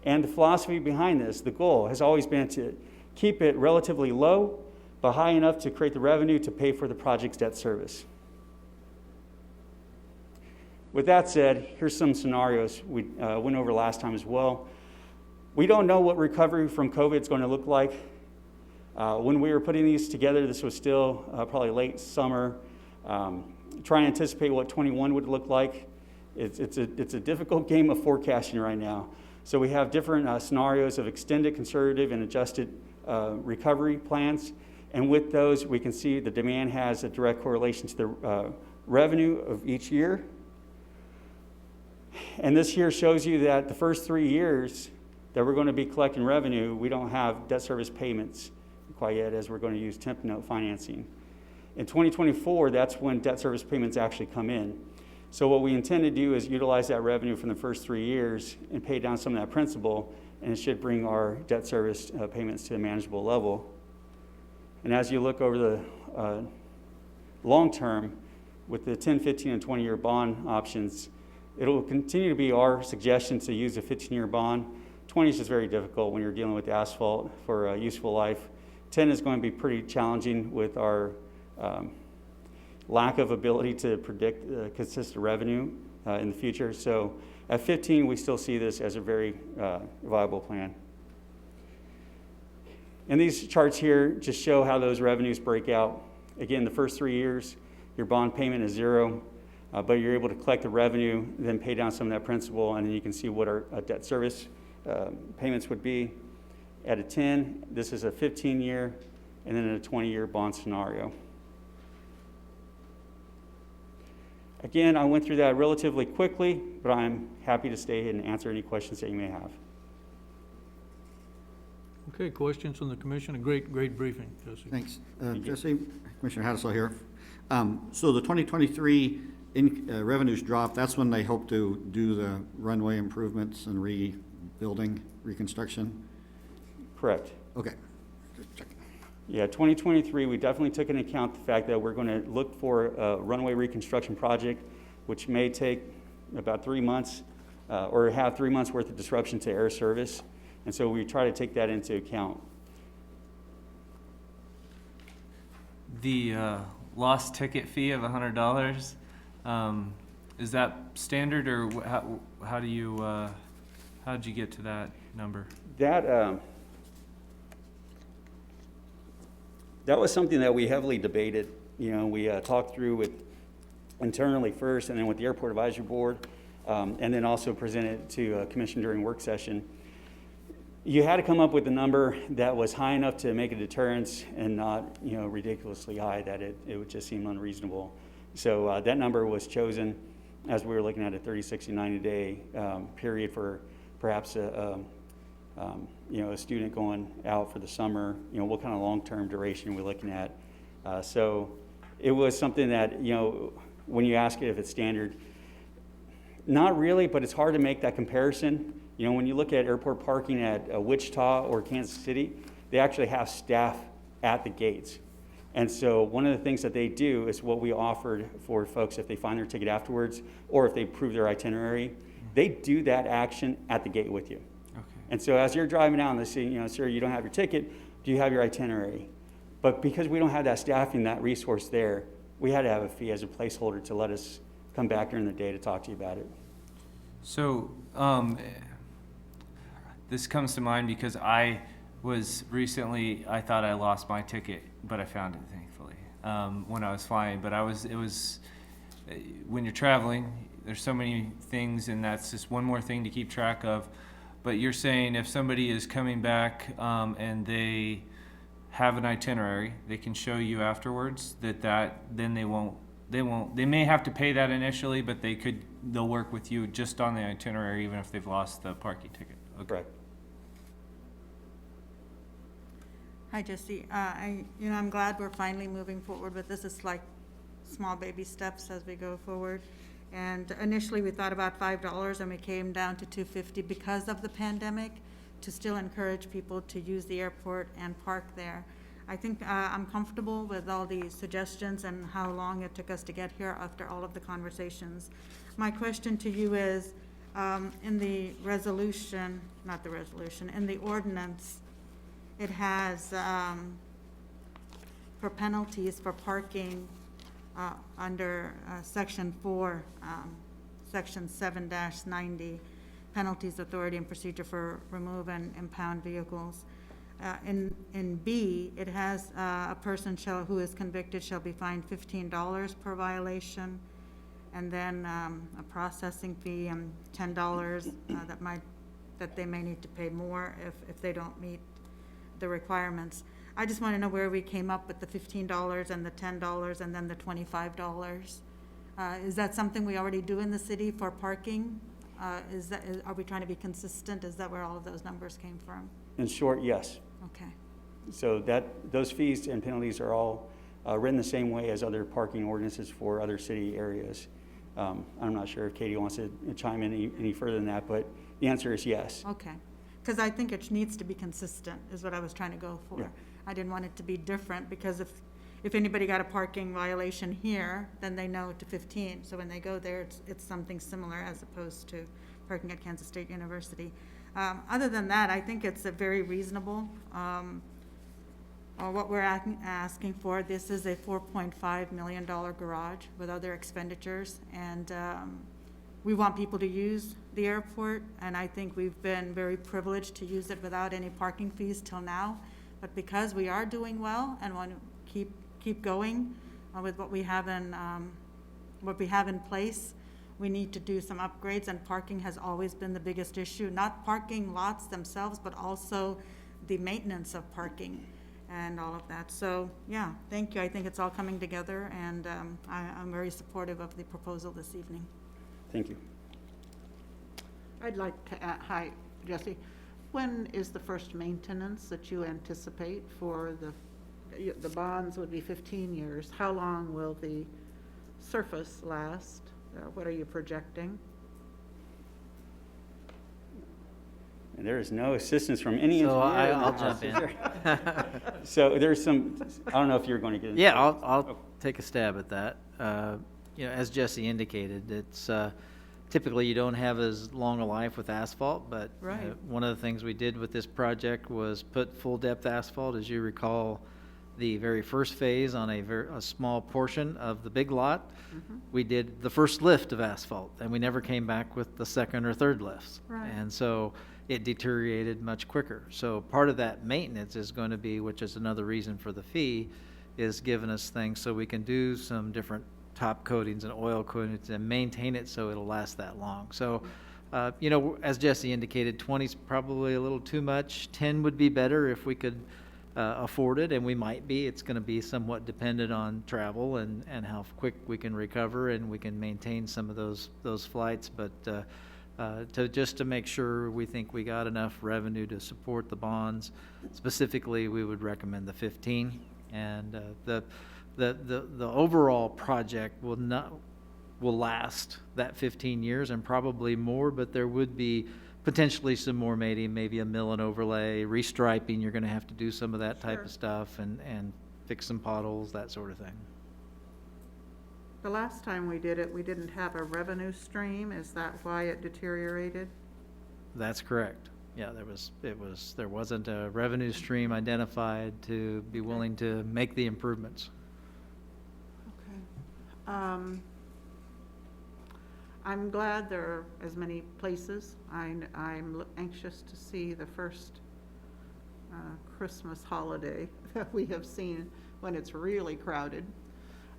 And the philosophy behind this, the goal, has always been to keep it relatively low, but high enough to create the revenue to pay for the project's debt service. With that said, here's some scenarios we went over last time as well. We don't know what recovery from COVID is going to look like. When we were putting these together, this was still probably late summer, trying to anticipate what 21 would look like. It's a difficult game of forecasting right now. So we have different scenarios of extended, conservative, and adjusted recovery plans. And with those, we can see the demand has a direct correlation to the revenue of each year. And this here shows you that the first 3 years that we're going to be collecting revenue, we don't have debt service payments quite yet, as we're going to use temp note financing. In 2024, that's when debt service payments actually come in. So what we intend to do is utilize that revenue from the first 3 years and pay down some of that principal, and it should bring our debt service payments to a manageable level. And as you look over the long term, with the 10, 15, and 20-year bond options, it'll continue to be our suggestion to use a 15-year bond. 20 is just very difficult when you're dealing with asphalt for a useful life. 10 is going to be pretty challenging with our lack of ability to predict consistent revenue in the future. So at 15, we still see this as a very viable plan. And these charts here just show how those revenues break out. Again, the first 3 years, your bond payment is zero, but you're able to collect the revenue, then pay down some of that principal, and then you can see what our debt service payments would be. At a 10, this is a 15-year, and then a 20-year bond scenario. Again, I went through that relatively quickly, but I'm happy to stay and answer any questions that you may have. Okay, questions from the commission? A great briefing, Jesse. Thanks. Jesse, Commissioner Haddisell here. So the 2023 revenues drop, that's when they hope to do the runway improvements and rebuilding, reconstruction? Correct. Okay. Just checking. Yeah, 2023, we definitely took into account the fact that we're going to look for a runway reconstruction project, which may take about 3 months or have 3 months worth of disruption to air service. And so we try to take that into account. The lost ticket fee of $100, is that standard, or how do you how did you get to that number? That was something that we heavily debated. You know, we talked through with internally first, and then with the Airport Advisory Board, and then also presented to Commission during work session. You had to come up with a number that was high enough to make a deterrence and not, you know, ridiculously high that it would just seem unreasonable. So that number was chosen as we were looking at a 30, 60, 90-day period for perhaps a student going out for the summer. You know, what kind of long-term duration we're looking at. So it was something that, you know, when you ask it if it's standard, not really, but it's hard to make that comparison. You know, when you look at airport parking at Wichita or Kansas City, they actually have staff at the gates. And so one of the things that they do is what we offered for folks if they find their ticket afterwards or if they prove their itinerary, they do that action at the gate with you. Okay. And so as you're driving down, they say, you know, sir, you don't have your ticket, do you have your itinerary? But because we don't have that staffing, that resource there, we had to have a fee as a placeholder to let us come back during the day to talk to you about it. So this comes to mind because I thought I lost my ticket, but I found it thankfully when I was flying. But when you're traveling, there's so many things, and that's just one more thing to keep track of. But you're saying if somebody is coming back and they have an itinerary, they can show you afterwards then they may have to pay that initially, but they'll work with you just on the itinerary even if they've lost the parking ticket. Okay. Correct. Hi, Jesse. I'm glad we're finally moving forward, but this is like small baby steps as we go forward. And initially, we thought about $5, and we came down to $2.50 because of the pandemic, to still encourage people to use the airport and park there. I think I'm comfortable with all the suggestions and how long it took us to get here after all of the conversations. My question to you is, in the in the ordinance, it has for penalties for parking under Section 4, Section 7-90, penalties, authority, and procedure for remove and impound vehicles. In B, it has a person who is convicted shall be fined $15 per violation, and then a processing fee and $10 that they may need to pay more if they don't meet the requirements. I just want to know where we came up with the $15 and the $10 and then the $25. Is that something we already do in the city for parking? Are we trying to be consistent? Is that where all of those numbers came from? In short, yes. Okay. So those fees and penalties are all written the same way as other parking ordinances for other city areas. I'm not sure if Katie wants to chime in any further than that, but the answer is yes. Okay. Because I think it needs to be consistent, is what I was trying to go for. Yeah. I didn't want it to be different, because if anybody got a parking violation here, then they know to 15. So when they go there, it's something similar as opposed to parking at Kansas State University. Other than that, I think it's a very reasonable, what we're asking for. This is a $4.5 million garage with other expenditures, and we want people to use the airport, and I think we've been very privileged to use it without any parking fees till now. But because we are doing well and want to keep going with what we have in place, we need to do some upgrades, and parking has always been the biggest issue. Not parking lots themselves, but also the maintenance of parking and all of that. So, yeah, thank you. I think it's all coming together, and I'm very supportive of the proposal this evening. Thank you. I'd like to add, hi, Jesse. When is the first maintenance that you anticipate for the bonds would be 15 years? How long will the surface last? What are you projecting? And there is no assistance from any engineer. So in the I'll house, jump is in. there? So there's some, I don't know if you're going to get into Yeah, it. I'll take a stab at that. As Jesse indicated, it's typically you don't have as long a life with asphalt, but Right. one of the things we did with this project was put full depth asphalt. As you recall, the very first phase on a small portion of the big lot, we did the first lift of asphalt, and we never came back with the second or third lifts. Right. And so it deteriorated much quicker. So part of that maintenance is going to be, which is another reason for the fee, is giving us things so we can do some different top coatings and oil coatings and maintain it so it'll last that long. So, as Jesse indicated, 20's probably a little too much. 10 would be better if we could afford it, and we might be. It's going to be somewhat dependent on travel and how quick we can recover and we can maintain some of those flights. But to make sure we think we got enough revenue to support the bonds, specifically, we would recommend the 15. And the overall project will last that 15 years and probably more, but there would be potentially some more, maybe a mill and overlay, restriping. You're going to have to do some of that type Sure. of stuff and fix some potholes, that sort of thing. The last time we did it, we didn't have a revenue stream. Is that why it deteriorated? That's correct. Yeah, there wasn't a revenue stream identified to be willing to make the improvements. Okay. I'm glad there are as many places. I'm anxious to see the first Christmas holiday that we have seen when it's really crowded.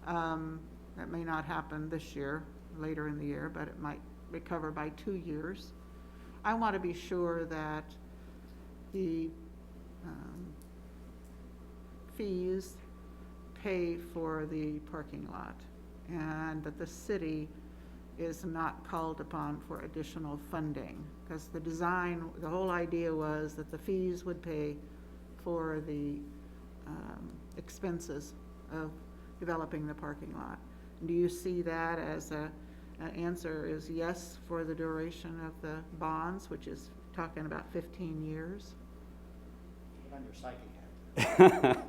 That may not happen this year, later in the year, but it might recover by 2 years. I want to be sure that the fees pay for the parking lot, and that the city is not called upon for additional funding. Because the whole idea was that the fees would pay for the expenses of developing the parking lot. Do you see that as an answer is yes for the duration of the bonds, which is talking about 15 years? On your psychic hat.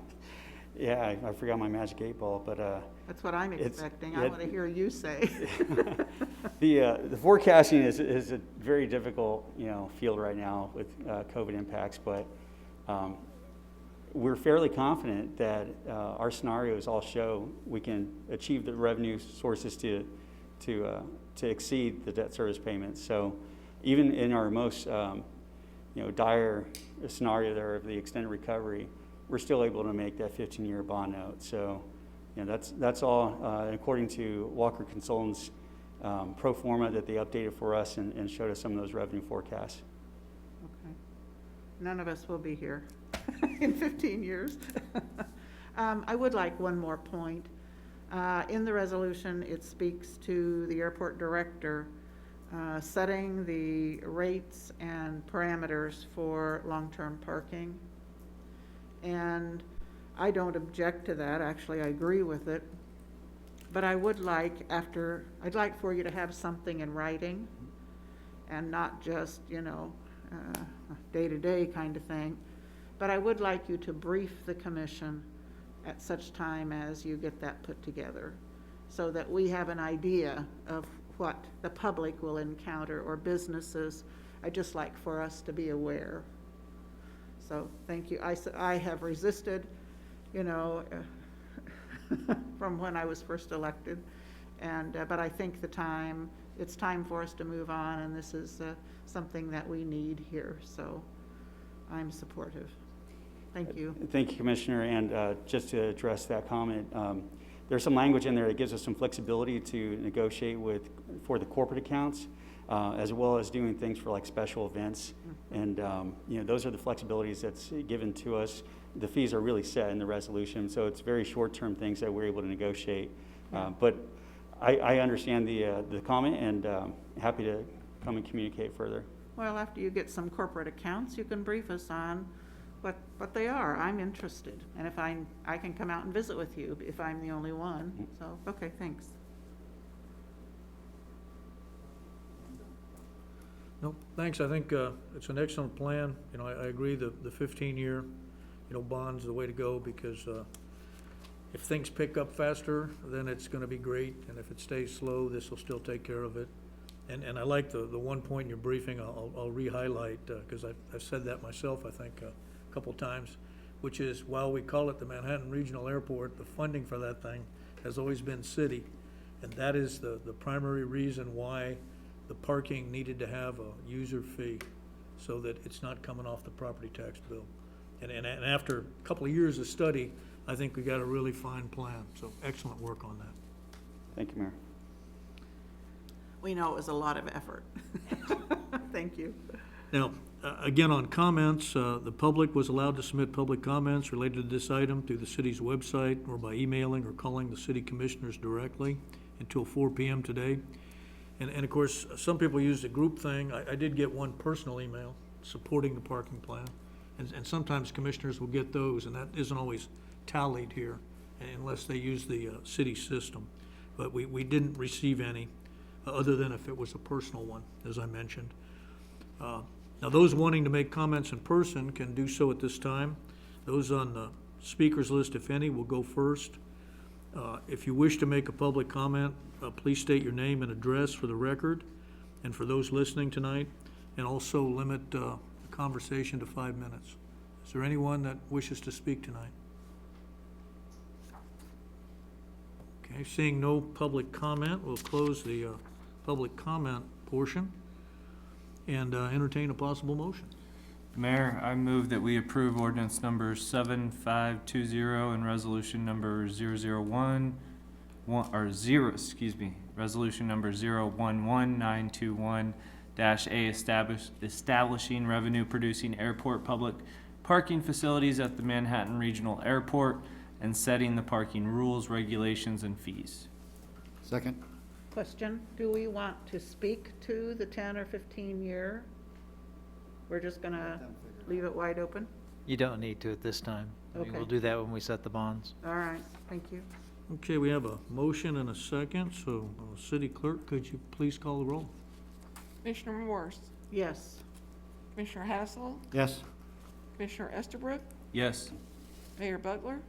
Yeah, I forgot my magic 8-ball, but That's what I'm It's- expecting. I yeah. want to hear you say. the forecasting is a very difficult, field right now with COVID impacts, but we're fairly confident that our scenarios all show we can achieve the revenue sources to exceed the debt service payments. So even in our most dire scenario there of the extended recovery, we're still able to make that 15-year bond note. So, that's all according to Walker Consultants pro forma that they updated for us and showed us some of those revenue forecasts. Okay. None of us will be here in 15 years. I would like one more point. In the resolution, it speaks to the airport director setting the rates and parameters for long-term parking. And I don't object to that. Actually, I agree with it. But I would like, I'd like for you to have something in writing and not just, day-to-day kind of thing. But I would like you to brief the commission at such time as you get that put together, so that we have an idea of what the public will encounter or businesses. I'd just like for us to be aware. So thank you. I have resisted, from when I was first elected, but I think it's time for us to move on, and this is something that we need here. So I'm supportive. Thank you. Thank you, Commissioner. And just to address that comment, there's some language in there that gives us some flexibility to negotiate for the corporate accounts, as well as doing things for like special events. And those are the flexibilities that's given to us. The fees are really set in the resolution, so it's very short-term things that we're able to negotiate. But I understand the comment, and happy to come and communicate further. Well, after you get some corporate accounts, you can brief us on what they are. I'm interested. And if I can come out and visit with you if I'm the only one. So, okay, thanks. No, thanks. I think it's an excellent plan. I agree the 15-year, bond's the way to go, because if things pick up faster, then it's going to be great. And if it stays slow, this will still take care of it. And I like the one point in your briefing I'll re-highlight, because I've said that myself, I think, a couple times, which is, while we call it the Manhattan Regional Airport, the funding for that thing has always been city. And that is the primary reason why the parking needed to have a user fee, so that it's not coming off the property tax bill. And after a couple of years of study, I think we got a really fine plan. So excellent work on that. Thank you, Mayor. We know it was a lot of effort. Thank you. Now, again, on comments, the public was allowed to submit public comments related to this item through the city's website or by emailing or calling the city commissioners directly until 4 p.m. today. And of course, some people used a group thing. I did get one personal email supporting the parking plan. And sometimes commissioners will get those, and that isn't always tallied here unless they use the city system. But we didn't receive any, other than if it was a personal one, as I mentioned. Now, those wanting to make comments in person can do so at this time. Those on the speakers list, if any, will go first. If you wish to make a public comment, please state your name and address for the record and for those listening tonight, and also limit the conversation to 5 minutes. Is there anyone that wishes to speak tonight? Okay, seeing no public comment, we'll close the public comment portion and entertain a possible motion. Mayor, I move that we approve ordinance number 7520 and resolution number resolution number 011921-A establishing revenue producing airport public parking facilities at the Manhattan Regional Airport and setting the parking rules, regulations, and fees. Second? Question, do we want to speak to the 10 or 15 year? We're just gonna leave it wide open? You don't need to at this time. Okay. We'll do that when we set the bonds. All right, thank you. Okay, we have a motion and a second, so City Clerk, could you please call the roll? Commissioner Morse, Yes. Commissioner Hassel, Yes. Commissioner Estabrook, Yes. Mayor Butler,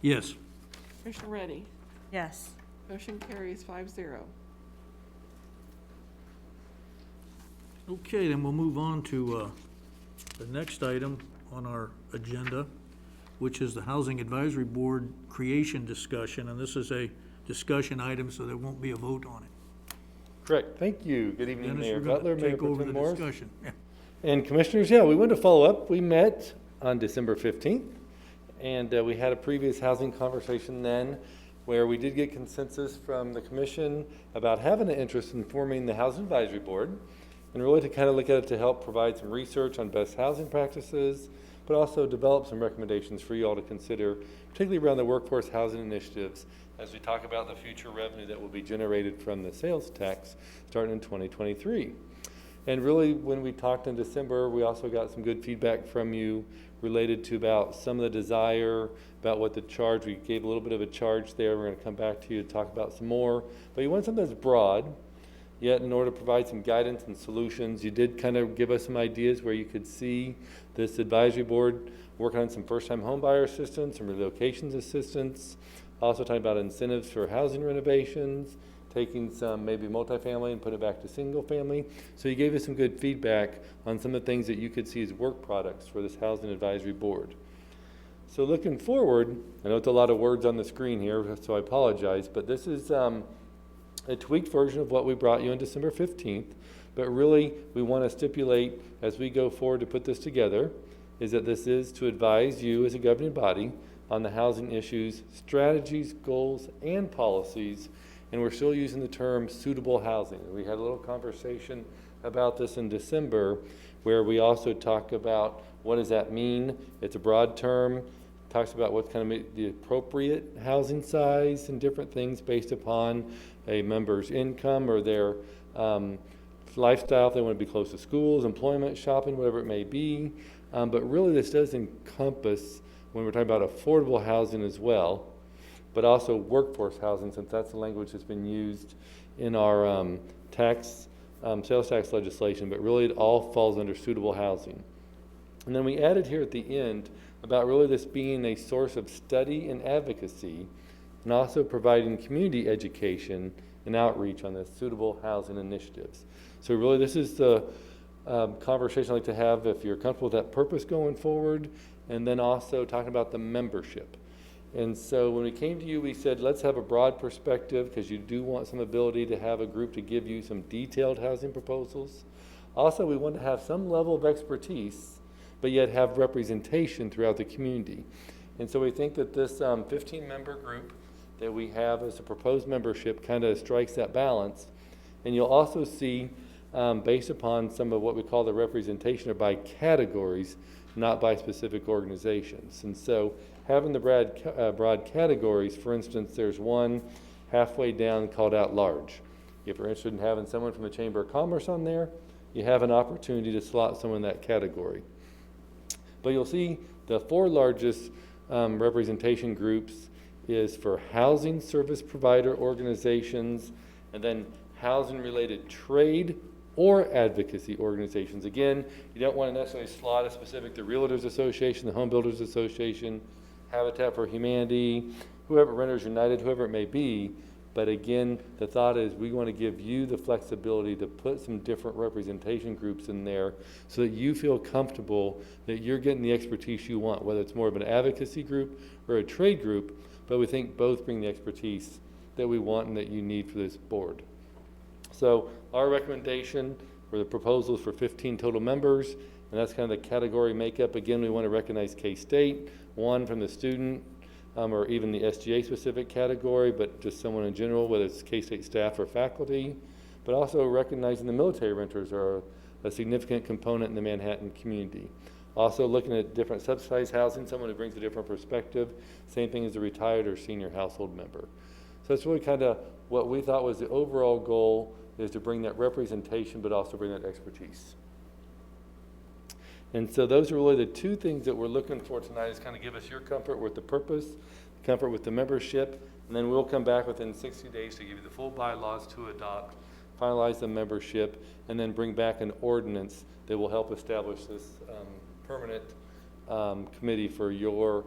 Yes. Commissioner Reddy. Yes. Motion carries 5-0. Okay, then we'll move on to the next item on our agenda, which is the Housing Advisory Board creation discussion, and this is a discussion item, so there won't be a vote on it. Correct. Thank you. Good evening, Dennis, Mayor you're gonna Butler, Mayor take over Pro the Tem Morris. discussion. Yeah. And commissioners, yeah, we wanted to follow up. We met on December 15th, and we had a previous housing conversation then where we did get consensus from the commission about having an interest in forming the Housing Advisory Board, and really to kind of look at it to help provide some research on best housing practices, but also develop some recommendations for you all to consider, particularly around the workforce housing initiatives as we talk about the future revenue that will be generated from the sales tax starting in 2023. And really, when we talked in December, we also got some good feedback from you related to about some of the desire, about what the charge, we gave a little bit of a charge there. We're gonna come back to you to talk about some more. But you want something that's broad, yet in order to provide some guidance and solutions, you did kind of give us some ideas where you could see this advisory board working on some first-time home buyer assistance, some relocations assistance, also talking about incentives for housing renovations, taking some maybe multifamily and put it back to single family. So you gave us some good feedback on some of the things that you could see as work products for this housing advisory board. So looking forward, I know it's a lot of words on the screen here, so I apologize, but this is a tweaked version of what we brought you on December 15th. But really, we want to stipulate as we go forward to put this together is that this is to advise you as a governing body on the housing issues, strategies, goals, and policies. And we're still using the term suitable housing. We had a little conversation about this in December where we also talk about what does that mean. It's a broad term, talks about what's kind of the appropriate housing size and different things based upon a member's income or their lifestyle, if they want to be close to schools, employment, shopping, whatever it may be. But really this does encompass, when we're talking about affordable housing as well, but also workforce housing, since that's the language that's been used in our sales tax legislation, but really it all falls under suitable housing. And then we added here at the end about really this being a source of study and advocacy, and also providing community education and outreach on the suitable housing initiatives. So really this is the conversation I'd like to have if you're comfortable with that purpose going forward, and then also talking about the membership. And so when we came to you, we said, let's have a broad perspective because you do want some ability to have a group to give you some detailed housing proposals. Also, we want to have some level of expertise, but yet have representation throughout the community. And so we think that this 15-member group that we have as a proposed membership kind of strikes that balance. And you'll also see, based upon some of what we call the representation, are by categories, not by specific organizations. And so having the broad categories, for instance, there's one halfway down called at large. If you're interested in having someone from the Chamber of Commerce on there, you have an opportunity to slot someone in that category. But you'll see the four largest representation groups is for housing service provider organizations, and then housing related trade or advocacy organizations. Again, you don't want to necessarily slot a specific, the Realtors Association, the Home Builders Association, Habitat for Humanity, whoever, Renters United, whoever it may be. But again, the thought is we want to give you the flexibility to put some different representation groups in there so that you feel comfortable that you're getting the expertise you want, whether it's more of an advocacy group or a trade group, but we think both bring the expertise that we want and that you need for this board. So our recommendation for the proposals for 15 total members, and that's kind of the category makeup. Again, we want to recognize K-State, one from the student, or even the SGA specific category, but just someone in general, whether it's K-State staff or faculty, but also recognizing the military renters are a significant component in the Manhattan community. Also looking at different subsidized housing, someone who brings a different perspective, same thing as a retired or senior household member. So it's really kind of what we thought was the overall goal, is to bring that representation, but also bring that expertise. And so those are really the two things that we're looking for tonight, is kind of give us your comfort with the purpose, comfort with the membership, and then we'll come back within 60 days to give you the full bylaws to adopt, finalize the membership, and then bring back an ordinance that will help establish this permanent committee for your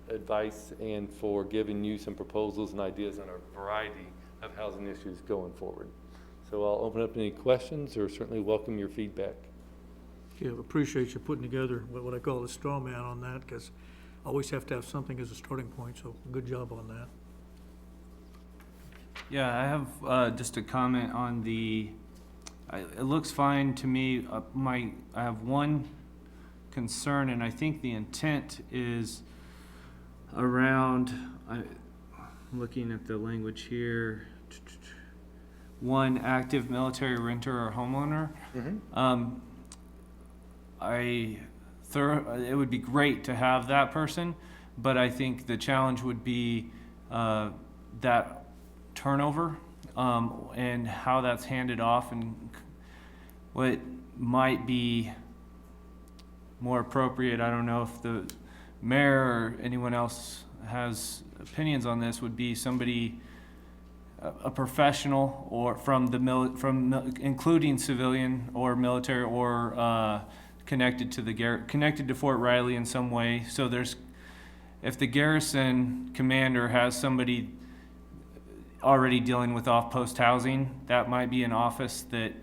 advice and for giving you some proposals and ideas on a variety of housing issues going forward. So I'll open up any questions or certainly welcome your feedback. Yeah, appreciate you putting together what I call a straw man on that, because I always have to have something as a starting point, so good job on that. Yeah, I have just a comment on the it looks fine to me. I have one concern, and I think the intent is around, I'm looking at the language here, one active military renter or homeowner. It would be great to have that person, but I think the challenge would be that turnover and how that's handed off, and what might be more appropriate. I don't know if the mayor or anyone else has opinions on this. Would be somebody, a professional, or including civilian or military, or connected to Fort Riley in some way. So if the garrison commander has somebody already dealing with off-post housing, that might be an office that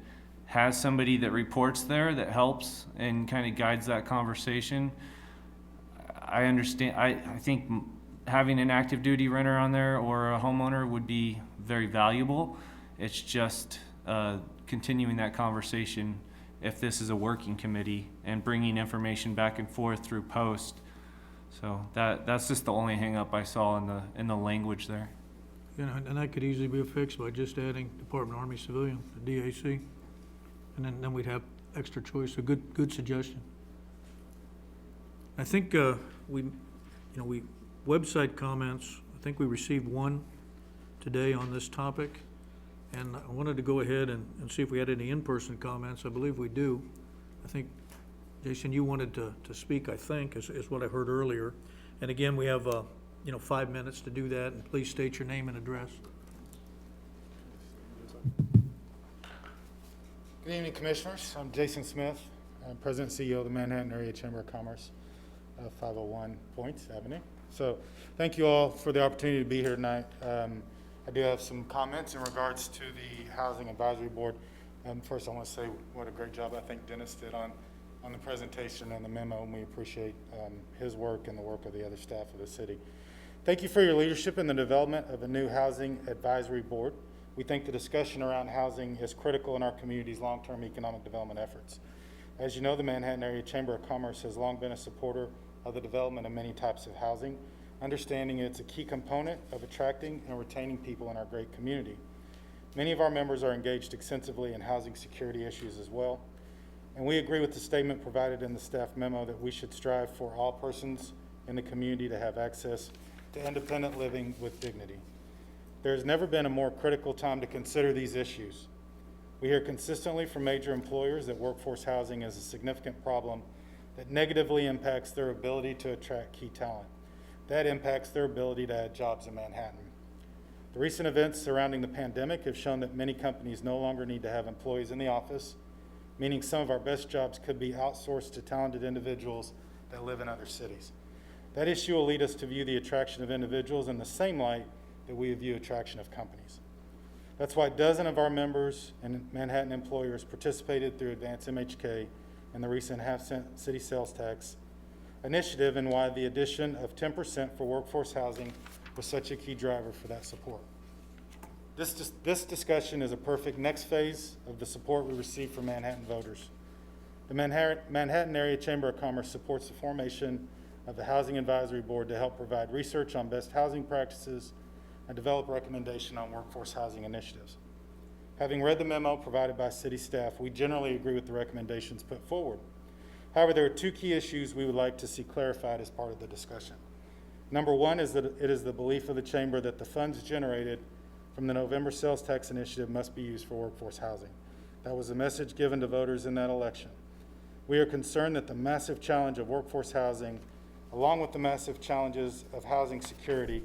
has somebody that reports there that helps and kind of guides that conversation. I understand. I think having an active duty renter on there or a homeowner would be very valuable. It's just continuing that conversation if this is a working committee and bringing information back and forth through post. So that's just the only hang up I saw in the language there. Yeah, and that could easily be fixed by just adding Department of Army Civilian, the DAC. And then we'd have extra choice. A good suggestion. I think website comments, I think we received one today on this topic. And I wanted to go ahead and see if we had any in-person comments. I believe we do. I think, Jason, you wanted to speak, I think, is what I heard earlier. And again, we have 5 minutes to do that, and please state your name and address. Good evening, Commissioners. I'm Jason Smith. I'm President and CEO of the Manhattan Area Chamber of Commerce, 501 Points Avenue. So thank you all for the opportunity to be here tonight. I do have some comments in regards to the Housing Advisory Board. First, I want to say what a great job I think Dennis did on the presentation and the memo, and we appreciate his work and the work of the other staff of the city. Thank you for your leadership in the development of a new Housing Advisory Board. We think the discussion around housing is critical in our community's long-term economic development efforts. As you know, the Manhattan Area Chamber of Commerce has long been a supporter of the development of many types of housing, understanding it's a key component of attracting and retaining people in our great community. Many of our members are engaged extensively in housing security issues as well, and we agree with the statement provided in the staff memo that we should strive for all persons in the community to have access to independent living with dignity. There has never been a more critical time to consider these issues. We hear consistently from major employers that workforce housing is a significant problem that negatively impacts their ability to attract key talent. That impacts their ability to add jobs in Manhattan. The recent events surrounding the pandemic have shown that many companies no longer need to have employees in the office, meaning some of our best jobs could be outsourced to talented individuals that live in other cities. That issue will lead us to view the attraction of individuals in the same light that we view attraction of companies. That's why a dozen of our members and Manhattan employers participated through Advance MHK in the recent half-cent city sales tax initiative, and why the addition of 10% for workforce housing was such a key driver for that support. This discussion is a perfect next phase of the support we receive from Manhattan voters. The Manhattan Area Chamber of Commerce supports the formation of the Housing Advisory Board to help provide research on best housing practices and develop recommendation on workforce housing initiatives. Having read the memo provided by city staff, we generally agree with the recommendations put forward. However, there are two key issues we would like to see clarified as part of the discussion. Number one is that it is the belief of the Chamber that the funds generated from the November sales tax initiative must be used for workforce housing. That was the message given to voters in that election. We are concerned that the massive challenge of workforce housing, along with the massive challenges of housing security,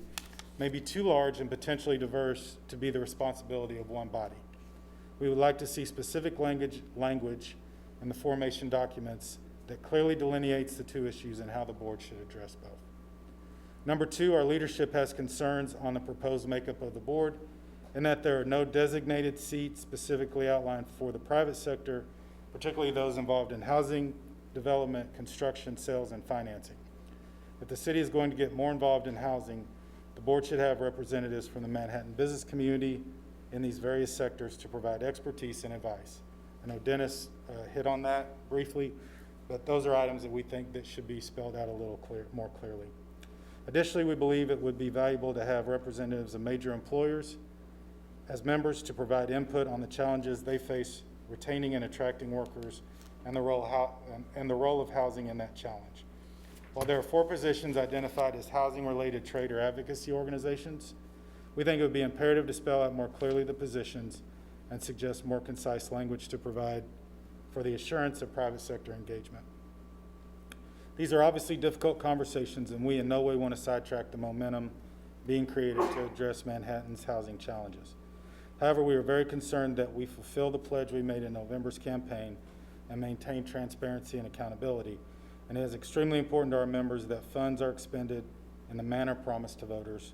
may be too large and potentially diverse to be the responsibility of one body. We would like to see specific language in the formation documents that clearly delineates the two issues and how the board should address both. Number two, our leadership has concerns on the proposed makeup of the board, and that there are no designated seats specifically outlined for the private sector, particularly those involved in housing, development, construction, sales, and financing. If the city is going to get more involved in housing, the board should have representatives from the Manhattan business community in these various sectors to provide expertise and advice. I know Dennis hit on that briefly, but those are items that we think that should be spelled out a little more clearly. Additionally, we believe it would be valuable to have representatives of major employers as members to provide input on the challenges they face retaining and attracting workers and the role of housing in that challenge. While there are 4 positions identified as housing-related trade or advocacy organizations, we think it would be imperative to spell out more clearly the positions and suggest more concise language to provide for the assurance of private sector engagement. These are obviously difficult conversations, and we in no way want to sidetrack the momentum being created to address Manhattan's housing challenges. However, we are very concerned that we fulfill the pledge we made in November's campaign and maintain transparency and accountability. And it is extremely important to our members that funds are expended in the manner promised to voters.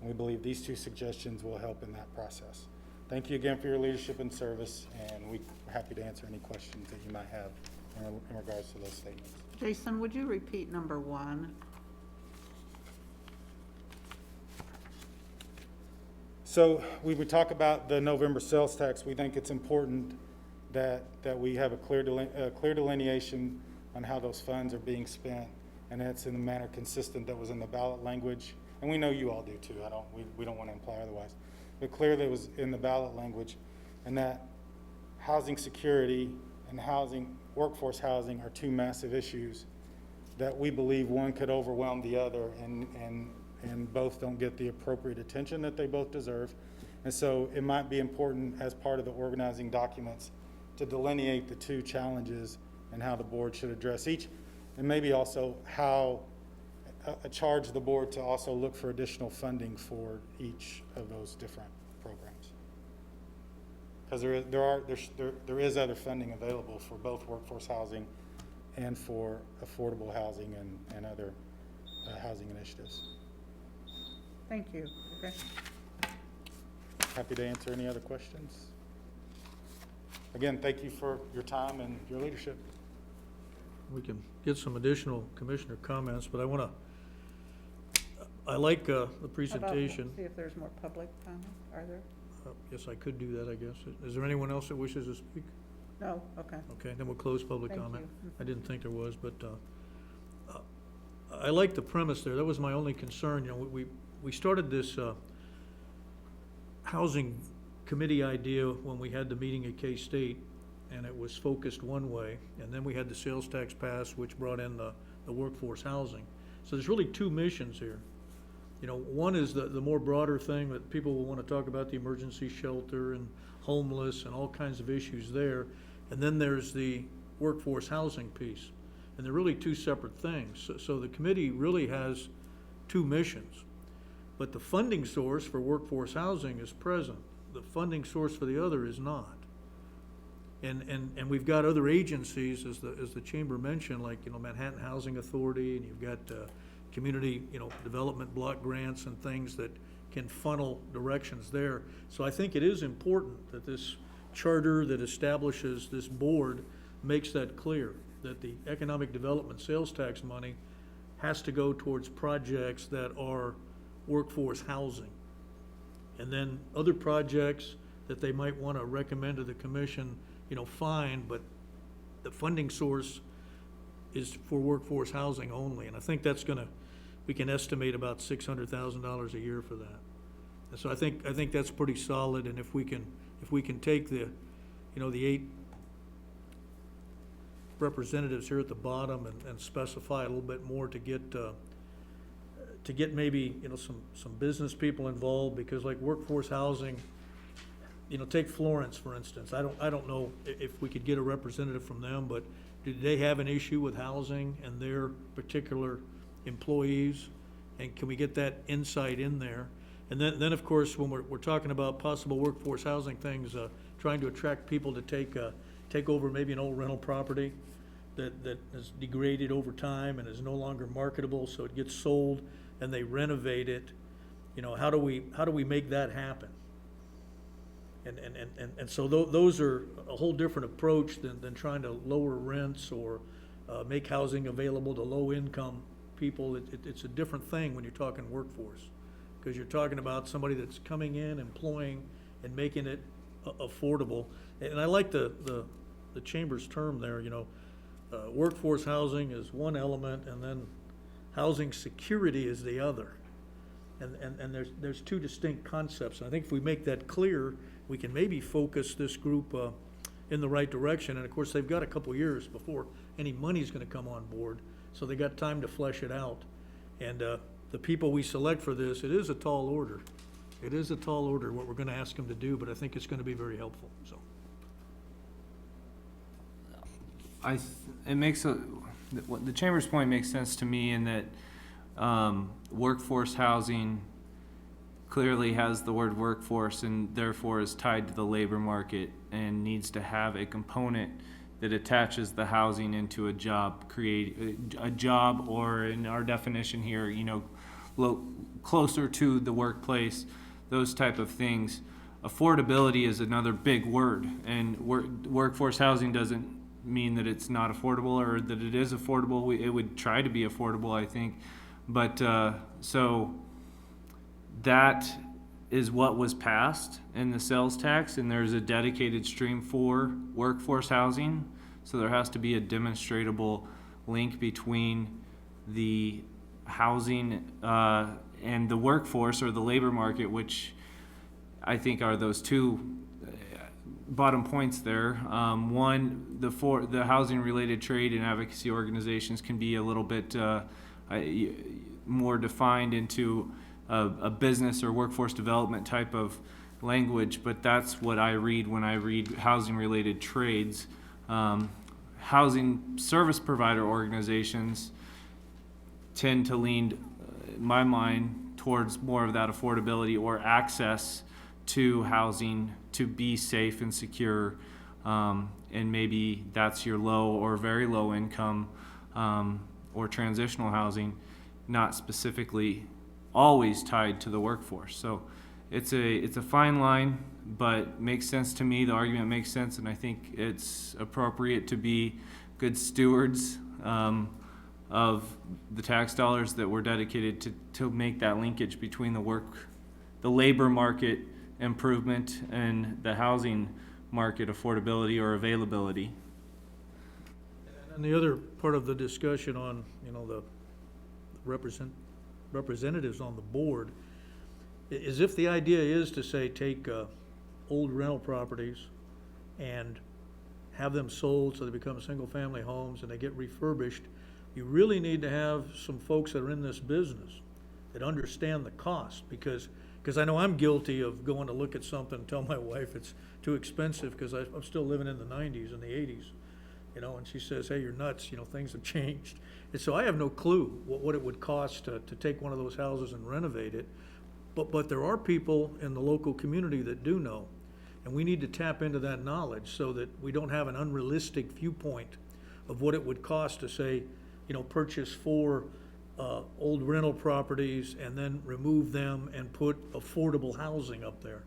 And we believe these 2 suggestions will help in that process. Thank you again for your leadership and service, and we're happy to answer any questions that you might have in regards to those statements. Jason, would you repeat number 1? So we would talk about the November sales tax. We think it's important that we have a clear delineation on how those funds are being spent, and that's in the manner consistent that was in the ballot language. And we know you all do too. We don't want to imply otherwise. But clear that it was in the ballot language, and that housing security and workforce housing are 2 massive issues that we believe one could overwhelm the other, and both don't get the appropriate attention that they both deserve. And so it might be important as part of the organizing documents to delineate the 2 challenges and how the board should address each, and maybe also how charge the board to also look for additional funding for each of those different programs. Because there is other funding available for both workforce housing and for affordable housing and other housing initiatives. Thank you. Okay. Happy to answer any other questions. Again, thank you for your time and your leadership. We can get some additional commissioner comments, but I like the How about, presentation. see if there's more public comment, are there? Yes, I could do that, I guess. Is there anyone else that wishes to speak? No, okay. Okay, then we'll close public Thank comment. you. I didn't think there was, but I like the premise there. That was my only concern. You know, we started this housing committee idea when we had the meeting at K-State, and it was focused one way, and then we had the sales tax pass, which brought in the workforce housing. So there's really 2 missions here. You know, one is the more broader thing that people will want to talk about, the emergency shelter and homeless and all kinds of issues there. And then there's the workforce housing piece. And they're really 2 separate things. So the committee really has 2 missions. But the funding source for workforce housing is present. The funding source for the other is not. And we've got other agencies, as the chamber mentioned, like, you know, Manhattan Housing Authority, and you've got community, you know, development block grants and things that can funnel directions there. So I think it is important that this charter that establishes this board makes that clear, that the economic development sales tax money has to go towards projects that are workforce housing. And then other projects that they might want to recommend to the commission, you know, fine, but the funding source is for workforce housing only. And I think that's we can estimate about $600,000 a year for that. And so I think that's pretty solid. And if we can take the 8 representatives here at the bottom and specify a little bit more to get maybe, you know, some business people involved, because like workforce housing, you know, take Florence, for instance. I don't know if we could get a representative from them, but do they have an issue with housing and their particular employees? And can we get that insight in there? And then of course, when we're talking about possible workforce housing things, trying to attract people to take over maybe an old rental property that is degraded over time and is no longer marketable, so it gets sold and they renovate it. You know, how do we make that happen? And so those are a whole different approach than trying to lower rents or make housing available to low-income people. It's a different thing when you're talking workforce, because you're talking about somebody that's coming in, employing, and making it affordable. And I like the the chamber's term there, workforce housing is one element, and then housing security is the other. And there's two distinct concepts. And I think if we make that clear, we can maybe focus this group in the right direction. And of course, they've got a couple years before any money's gonna come on board, so they got time to flesh it out. And the people we select for this, it is a tall order. It is a tall order, what we're gonna ask them to do, but I think it's gonna be very helpful, so. The chamber's point makes sense to me in that workforce housing clearly has the word workforce and therefore is tied to the labor market and needs to have a component that attaches the housing into a job, or in our definition here, closer to the workplace, those type of things. Affordability is another big word, and workforce housing doesn't mean that it's not affordable or that it is affordable. It would try to be affordable, I think. But so that is what was passed in the sales tax, and there's a dedicated stream for workforce housing. So there has to be a demonstrable link between the housing and the workforce or the labor market, which I think are those two bottom points there. One, the housing-related trade and advocacy organizations can be a little bit more defined into a business or workforce development type of language, but that's what I read when I read housing-related trades. Housing service provider organizations tend to lean, in my mind, towards more of that affordability or access to housing to be safe and secure, and maybe that's your low or very low income or transitional housing, not specifically always tied to the workforce. So it's a fine line, but makes sense to me. The argument makes sense, and I think it's appropriate to be good stewards of the tax dollars that were dedicated to make that linkage between the labor market improvement and the housing market affordability or availability. And the other part of the discussion on, the representatives on the board, is if the idea is to say, take old rental properties and have them sold so they become single-family homes and they get refurbished, you really need to have some folks that are in this business that understand the cost, because I know I'm guilty of going to look at something and tell my wife it's too expensive because I'm still living in the 90s and the 80s, and she says, hey, you're nuts, things have changed. And so I have no clue what it would cost to take one of those houses and renovate it. But there are people in the local community that do know, and we need to tap into that knowledge so that we don't have an unrealistic viewpoint of what it would cost to say, purchase 4 old rental properties and then remove them and put affordable housing up there.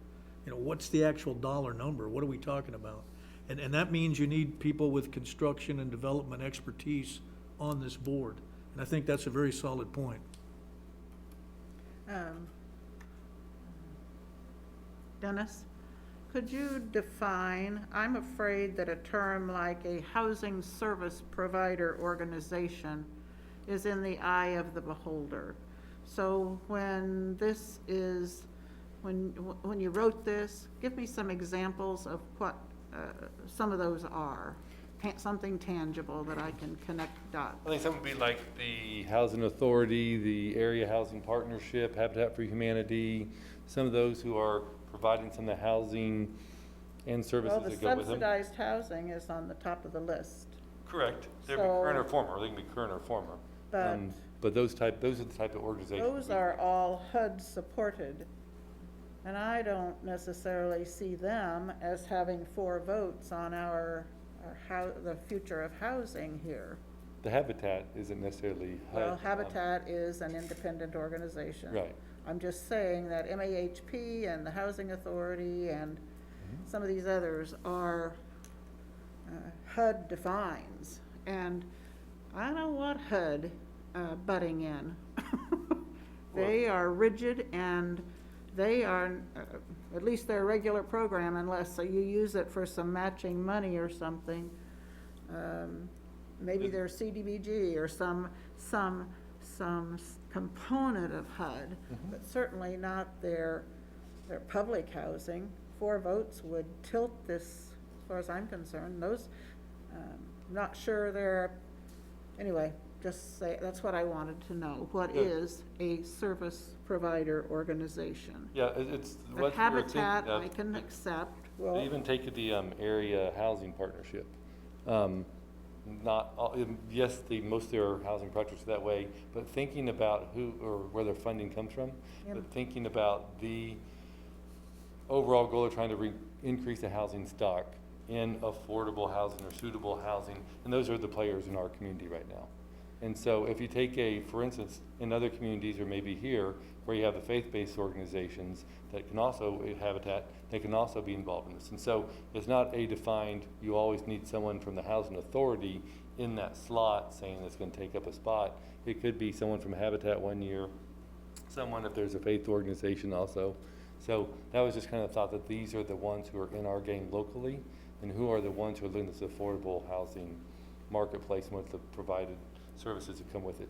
What's the actual dollar number? What are we talking about? And that means you need people with construction and development expertise on this board. And I think that's a very solid point. Dennis, could you define, I'm afraid that a term like a housing service provider organization is in the eye of the beholder. So when you wrote this, give me some examples of what some of those are. Something tangible that I can connect dots. I think some would be like the Housing Authority, the Area Housing Partnership, Habitat for Humanity, some of those who are providing some of the housing and services Well, the that go with them. subsidized housing is on the top of the list. Correct. They're So- current or former. They can be current or former. But Those are the type of organizations. those are all HUD supported. And I don't necessarily see them as having 4 votes on the future of housing here. The Habitat isn't necessarily HUD. Well, Habitat is an independent organization. Right. I'm just saying that MAHP and the Housing Authority and some of these others are HUD defines. And I don't want HUD butting in. They are rigid and they are, at least their regular program, unless you use it for some matching money or something. Maybe their CDBG or some component of HUD, but certainly not their public housing. 4 votes would tilt this, as far as I'm concerned. Those, not sure they're, anyway, just say, that's what I wanted to know. What Yeah. is a service provider organization? Yeah, it's The what you're thinking Habitat, of. I can accept, They well, even take the area housing partnership. Not all, yes, most of their housing projects are that way, but thinking about who or where their funding comes from, Yeah. but thinking about the overall goal of trying to increase the housing stock in affordable housing or suitable housing, and those are the players in our community right now. And so if you take for instance, in other communities or maybe here, where you have the faith-based organizations that can also, Habitat, they can also be involved in this. And so it's not a defined, you always need someone from the housing authority in that slot saying it's gonna take up a spot. It could be someone from Habitat one year, someone if there's a faith organization also. So that was just kind of thought that these are the ones who are in our game locally, and who are the ones who are looking at this affordable housing marketplace and what the provided services that come with it.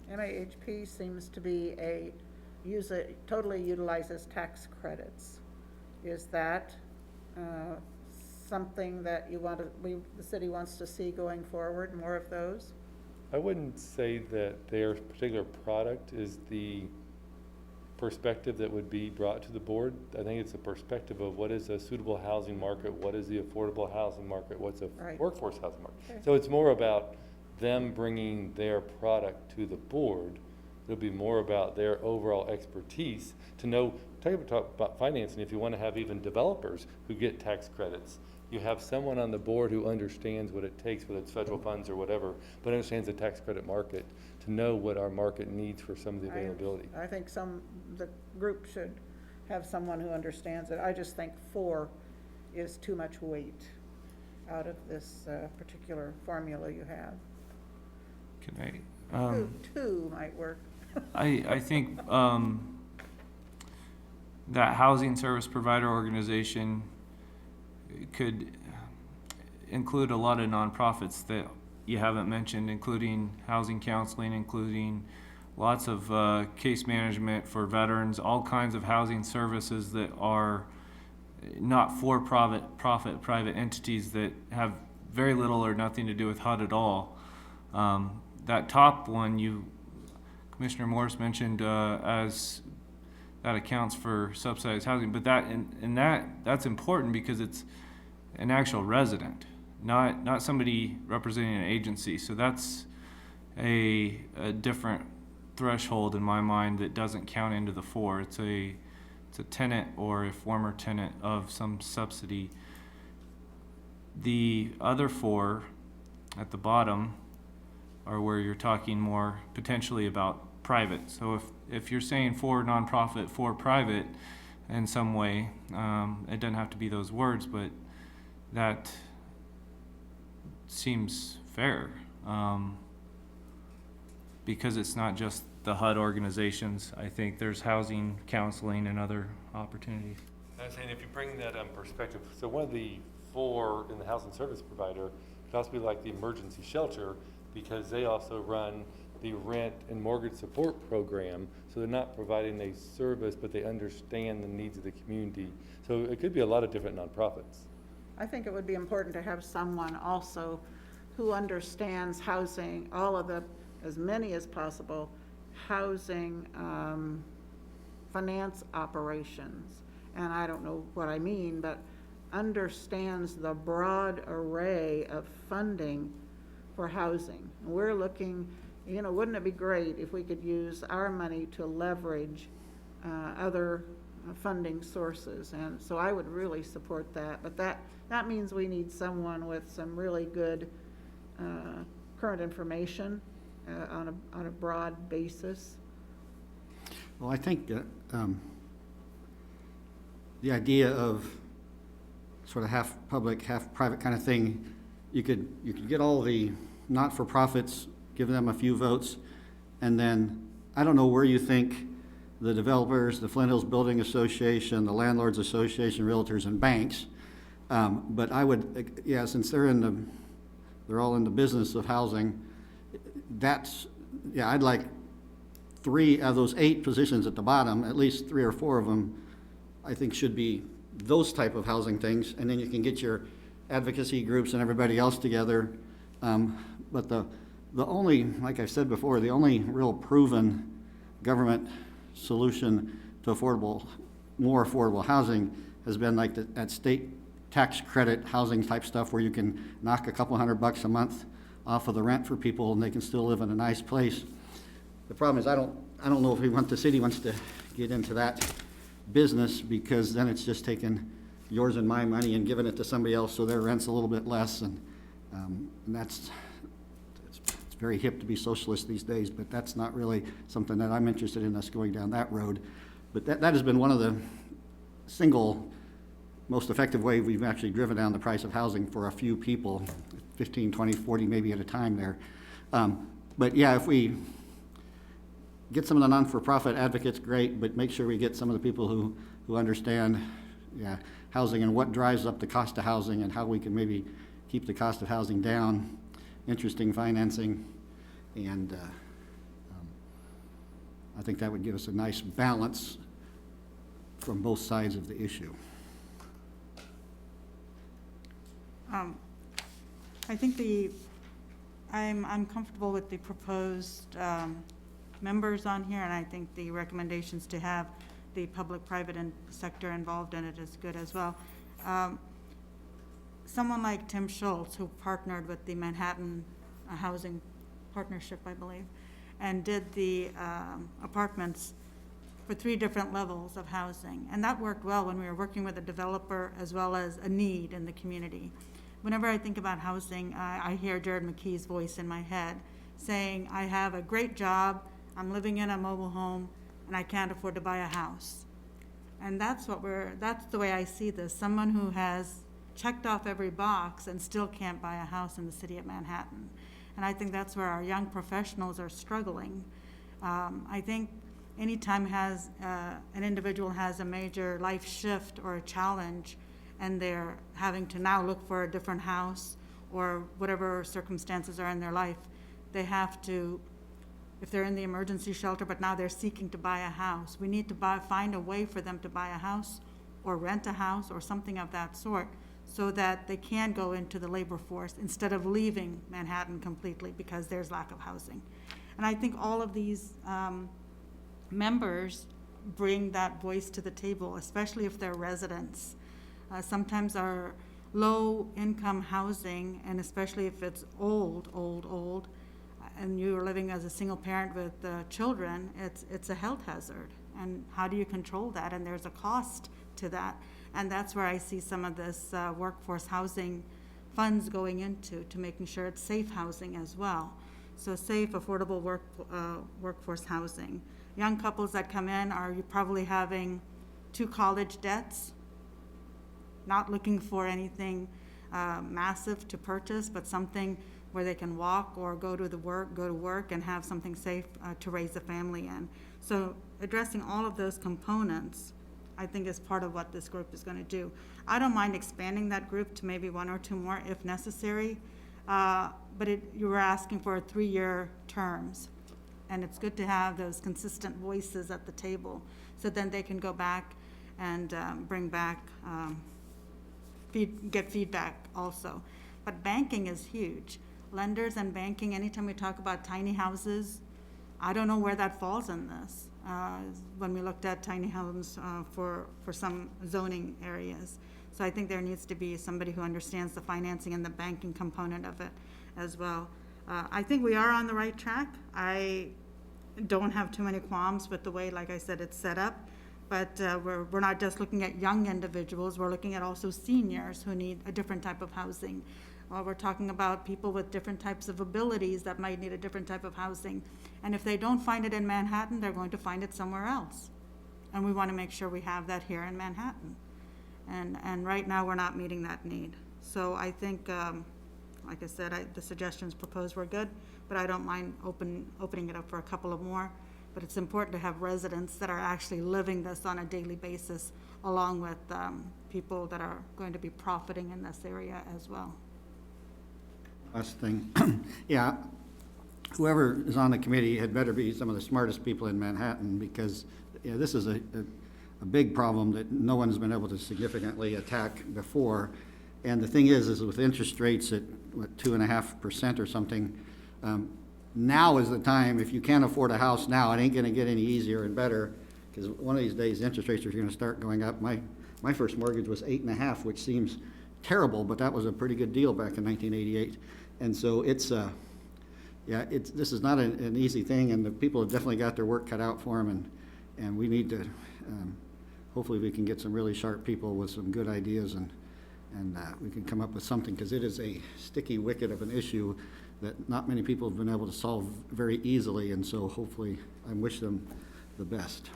MAHP seems to be totally utilizes tax credits. Is that something that the city wants to see going forward, more of those? I wouldn't say that their particular product is the perspective that would be brought to the board. I think it's a perspective of what is a suitable housing market, what is the affordable housing market, what's a Right. workforce housing market. Okay. So it's more about them bringing their product to the board. It'll be more about their overall expertise to know, talk about financing, if you want to have even developers who get tax credits. You have someone on the board who understands what it takes, whether it's federal funds or whatever, but understands the tax credit market to know what our market needs for some of the availability. I think the group should have someone who understands it. I just think 4 is too much weight out of this particular formula you have. Can I, Two might work. I think that housing service provider organization could include a lot of nonprofits that you haven't mentioned, including housing counseling, including lots of case management for veterans, all kinds of housing services that are not for-profit private entities that have very little or nothing to do with HUD at all. That top one Commissioner Morris mentioned as that accounts for subsidized housing, but that's important because it's an actual resident, not somebody representing an agency. So that's a different threshold in my mind that doesn't count into the 4. It's a tenant or a former tenant of some subsidy. The other 4 at the bottom are where you're talking more potentially about private. So if you're saying for nonprofit, for private in some way, it doesn't have to be those words, but that seems fair. Because it's not just the HUD organizations. I think there's housing, counseling, and other opportunities. I was saying, if you bring that perspective, so one of the 4 in the housing service provider could also be like the emergency shelter, because they also run the rent and mortgage support program. So they're not providing a service, but they understand the needs of the community. So it could be a lot of different nonprofits. I think it would be important to have someone also who understands housing, as many as possible, housing finance operations. And I don't know what I mean, but understands the broad array of funding for housing. We're looking, wouldn't it be great if we could use our money to leverage other funding sources? And so I would really support that. But that means we need someone with some really good current information on a broad basis. Well, I think the idea of sort of half public, half private kind of thing, you could get all the not-for-profits, give them a few votes, and then I don't know where you think the developers, the Flint Hills Building Association, the Landlords Association, Realtors, and banks. But I would, yeah, since they're all in the business of housing, I'd like 3 of those 8 positions at the bottom, at least 3 or 4 of them, I think should be those type of housing things, and then you can get your advocacy groups and everybody else together. But the only, like I said before, the only real proven government solution to more affordable housing has been like that state tax credit housing type stuff where you can knock a couple $100 a month off of the rent for people and they can still live in a nice place. The problem is I don't know if the city wants to get into that business, because then it's just taking yours and my money and giving it to somebody else so their rent's a little bit less, and it's very hip to be socialist these days, but that's not really something that I'm interested in, us going down that road. But that has been one of the single most effective way we've actually driven down the price of housing for a few people, 15, 20, 40 maybe at a time there. But yeah, if we get some of the non-for-profit advocates, great, but make sure we get some of the people who understand housing and what drives up the cost of housing and how we can maybe keep the cost of housing down, interesting financing, and I think that would give us a nice balance from both sides of the issue. I think I'm comfortable with the proposed members on here, and I think the recommendations to have the public-private sector involved in it is good as well. Someone like Tim Schultz, who partnered with the Manhattan Housing Partnership, I believe, and did the apartments for 3 different levels of housing. And that worked well when we were working with a developer as well as a need in the community. Whenever I think about housing, I hear Jared McKee's voice in my head saying, I have a great job, I'm living in a mobile home, and I can't afford to buy a house. And that's the way I see this. Someone who has checked off every box and still can't buy a house in the city of Manhattan. And I think that's where our young professionals are struggling. I think anytime an individual has a major life shift or a challenge, and they're having to now look for a different house or whatever circumstances are in their life, they have to, if they're in the emergency shelter, but now they're seeking to buy a house, we need to find a way for them to buy a house or rent a house or something of that sort, so that they can go into the labor force instead of leaving Manhattan completely because there's lack of housing. And I think all of these members bring that voice to the table, especially if they're residents. Sometimes our low-income housing, and especially if it's old, and you're living as a single parent with children, it's a health hazard. And how do you control that? And there's a cost to that. And that's where I see some of this workforce housing funds going into, to making sure it's safe housing as well. So safe, affordable workforce housing. Young couples that come in are probably having 2 college debts, not looking for anything massive to purchase, but something where they can walk or go to work and have something safe to raise a family in. So addressing all of those components, I think, is part of what this group is going to do. I don't mind expanding that group to maybe 1 or 2 more if necessary, but you were asking for 3-year terms. And it's good to have those consistent voices at the table, so then they can go back and bring back, get feedback also. But banking is huge. Lenders and banking, anytime we talk about tiny houses, I don't know where that falls in this. When we looked at tiny homes for some zoning areas. So I think there needs to be somebody who understands the financing and the banking component of it as well. I think we are on the right track. I don't have too many qualms with the way, like I said, it's set up. But we're not just looking at young individuals, we're looking at also seniors who need a different type of housing. We're talking about people with different types of abilities that might need a different type of housing. And if they don't find it in Manhattan, they're going to find it somewhere else. And we want to make sure we have that here in Manhattan. And right now, we're not meeting that need. So I think, like I said, the suggestions proposed were good, but I don't mind opening it up for a couple of more but it's important to have residents that are actually living this on a daily basis, along with people that are going to be profiting in this area as well. Last thing, yeah, whoever is on the committee had better be some of the smartest people in Manhattan, because this is a big problem that no one's been able to significantly attack before. And the thing is with interest rates at, what, 2.5% or something, now is the time. If you can't afford a house now, it ain't gonna get any easier and better, because one of these days, interest rates are gonna start going up. My first mortgage was 8.5, which seems terrible, but that was a pretty good deal back in 1988. And so this is not an easy thing, and the people have definitely got their work cut out for them, and we need to, hopefully we can get some really sharp people with some good ideas, and we can come up with something, because it is a sticky wicket of an issue that not many people have been able to solve very easily, and so hopefully I wish them the best.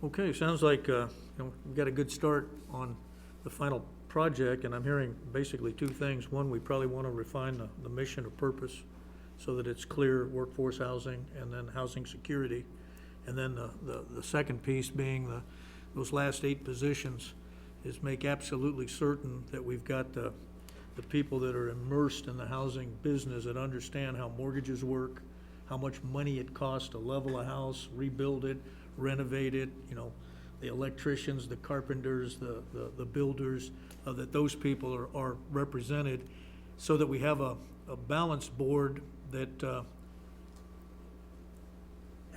Okay, sounds like, we've got a good start on the final project, and I'm hearing basically two things. One, we probably want to refine the mission or purpose so that it's clear: workforce housing and then housing security. And then the second piece being those last 8 positions is make absolutely certain that we've got the people that are immersed in the housing business, that understand how mortgages work, how much money it costs to level a house, rebuild it, renovate it, the electricians, the carpenters, the builders, that those people are represented, so that we have a balanced board that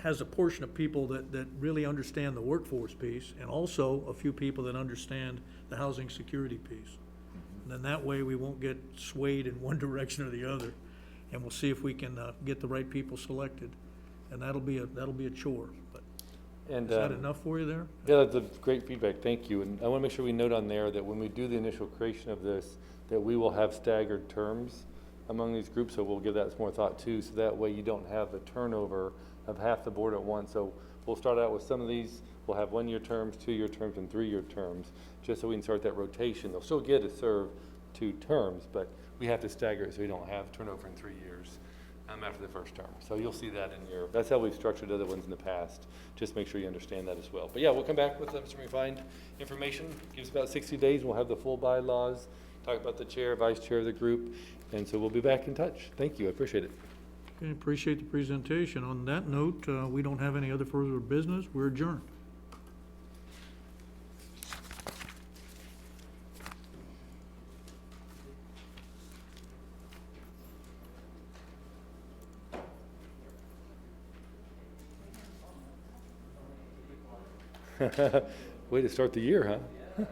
has a portion of people that really understand the workforce piece, and also a few people that understand the housing security piece. And then that way we won't get swayed in one direction or the other, and we'll see if we can get the right people selected. And that'll be a chore, but And, is that enough for you there? Yeah, that's a great feedback, thank you. And I want to make sure we note on there that when we do the initial creation of this, that we will have staggered terms among these groups, so we'll give that some more thought too, so that way you don't have the turnover of half the board at once. So we'll start out with some of these, we'll have 1-year terms, 2-year terms, and 3-year terms, just so we can start that rotation. They'll still get to serve 2 terms, but we have to stagger it so we don't have turnover in 3 years after the first term. So you'll see that in that's how we've structured other ones in the past. Just make sure you understand that as well. But yeah, we'll come back with some refined information. Give us about 60 days, and we'll have the full bylaws, talk about the chair, vice chair of the group, and so we'll be back in touch. Thank you, I appreciate it. Okay, appreciate the presentation. On that note, we don't have any other further business. We're adjourned. Way to start the year, huh?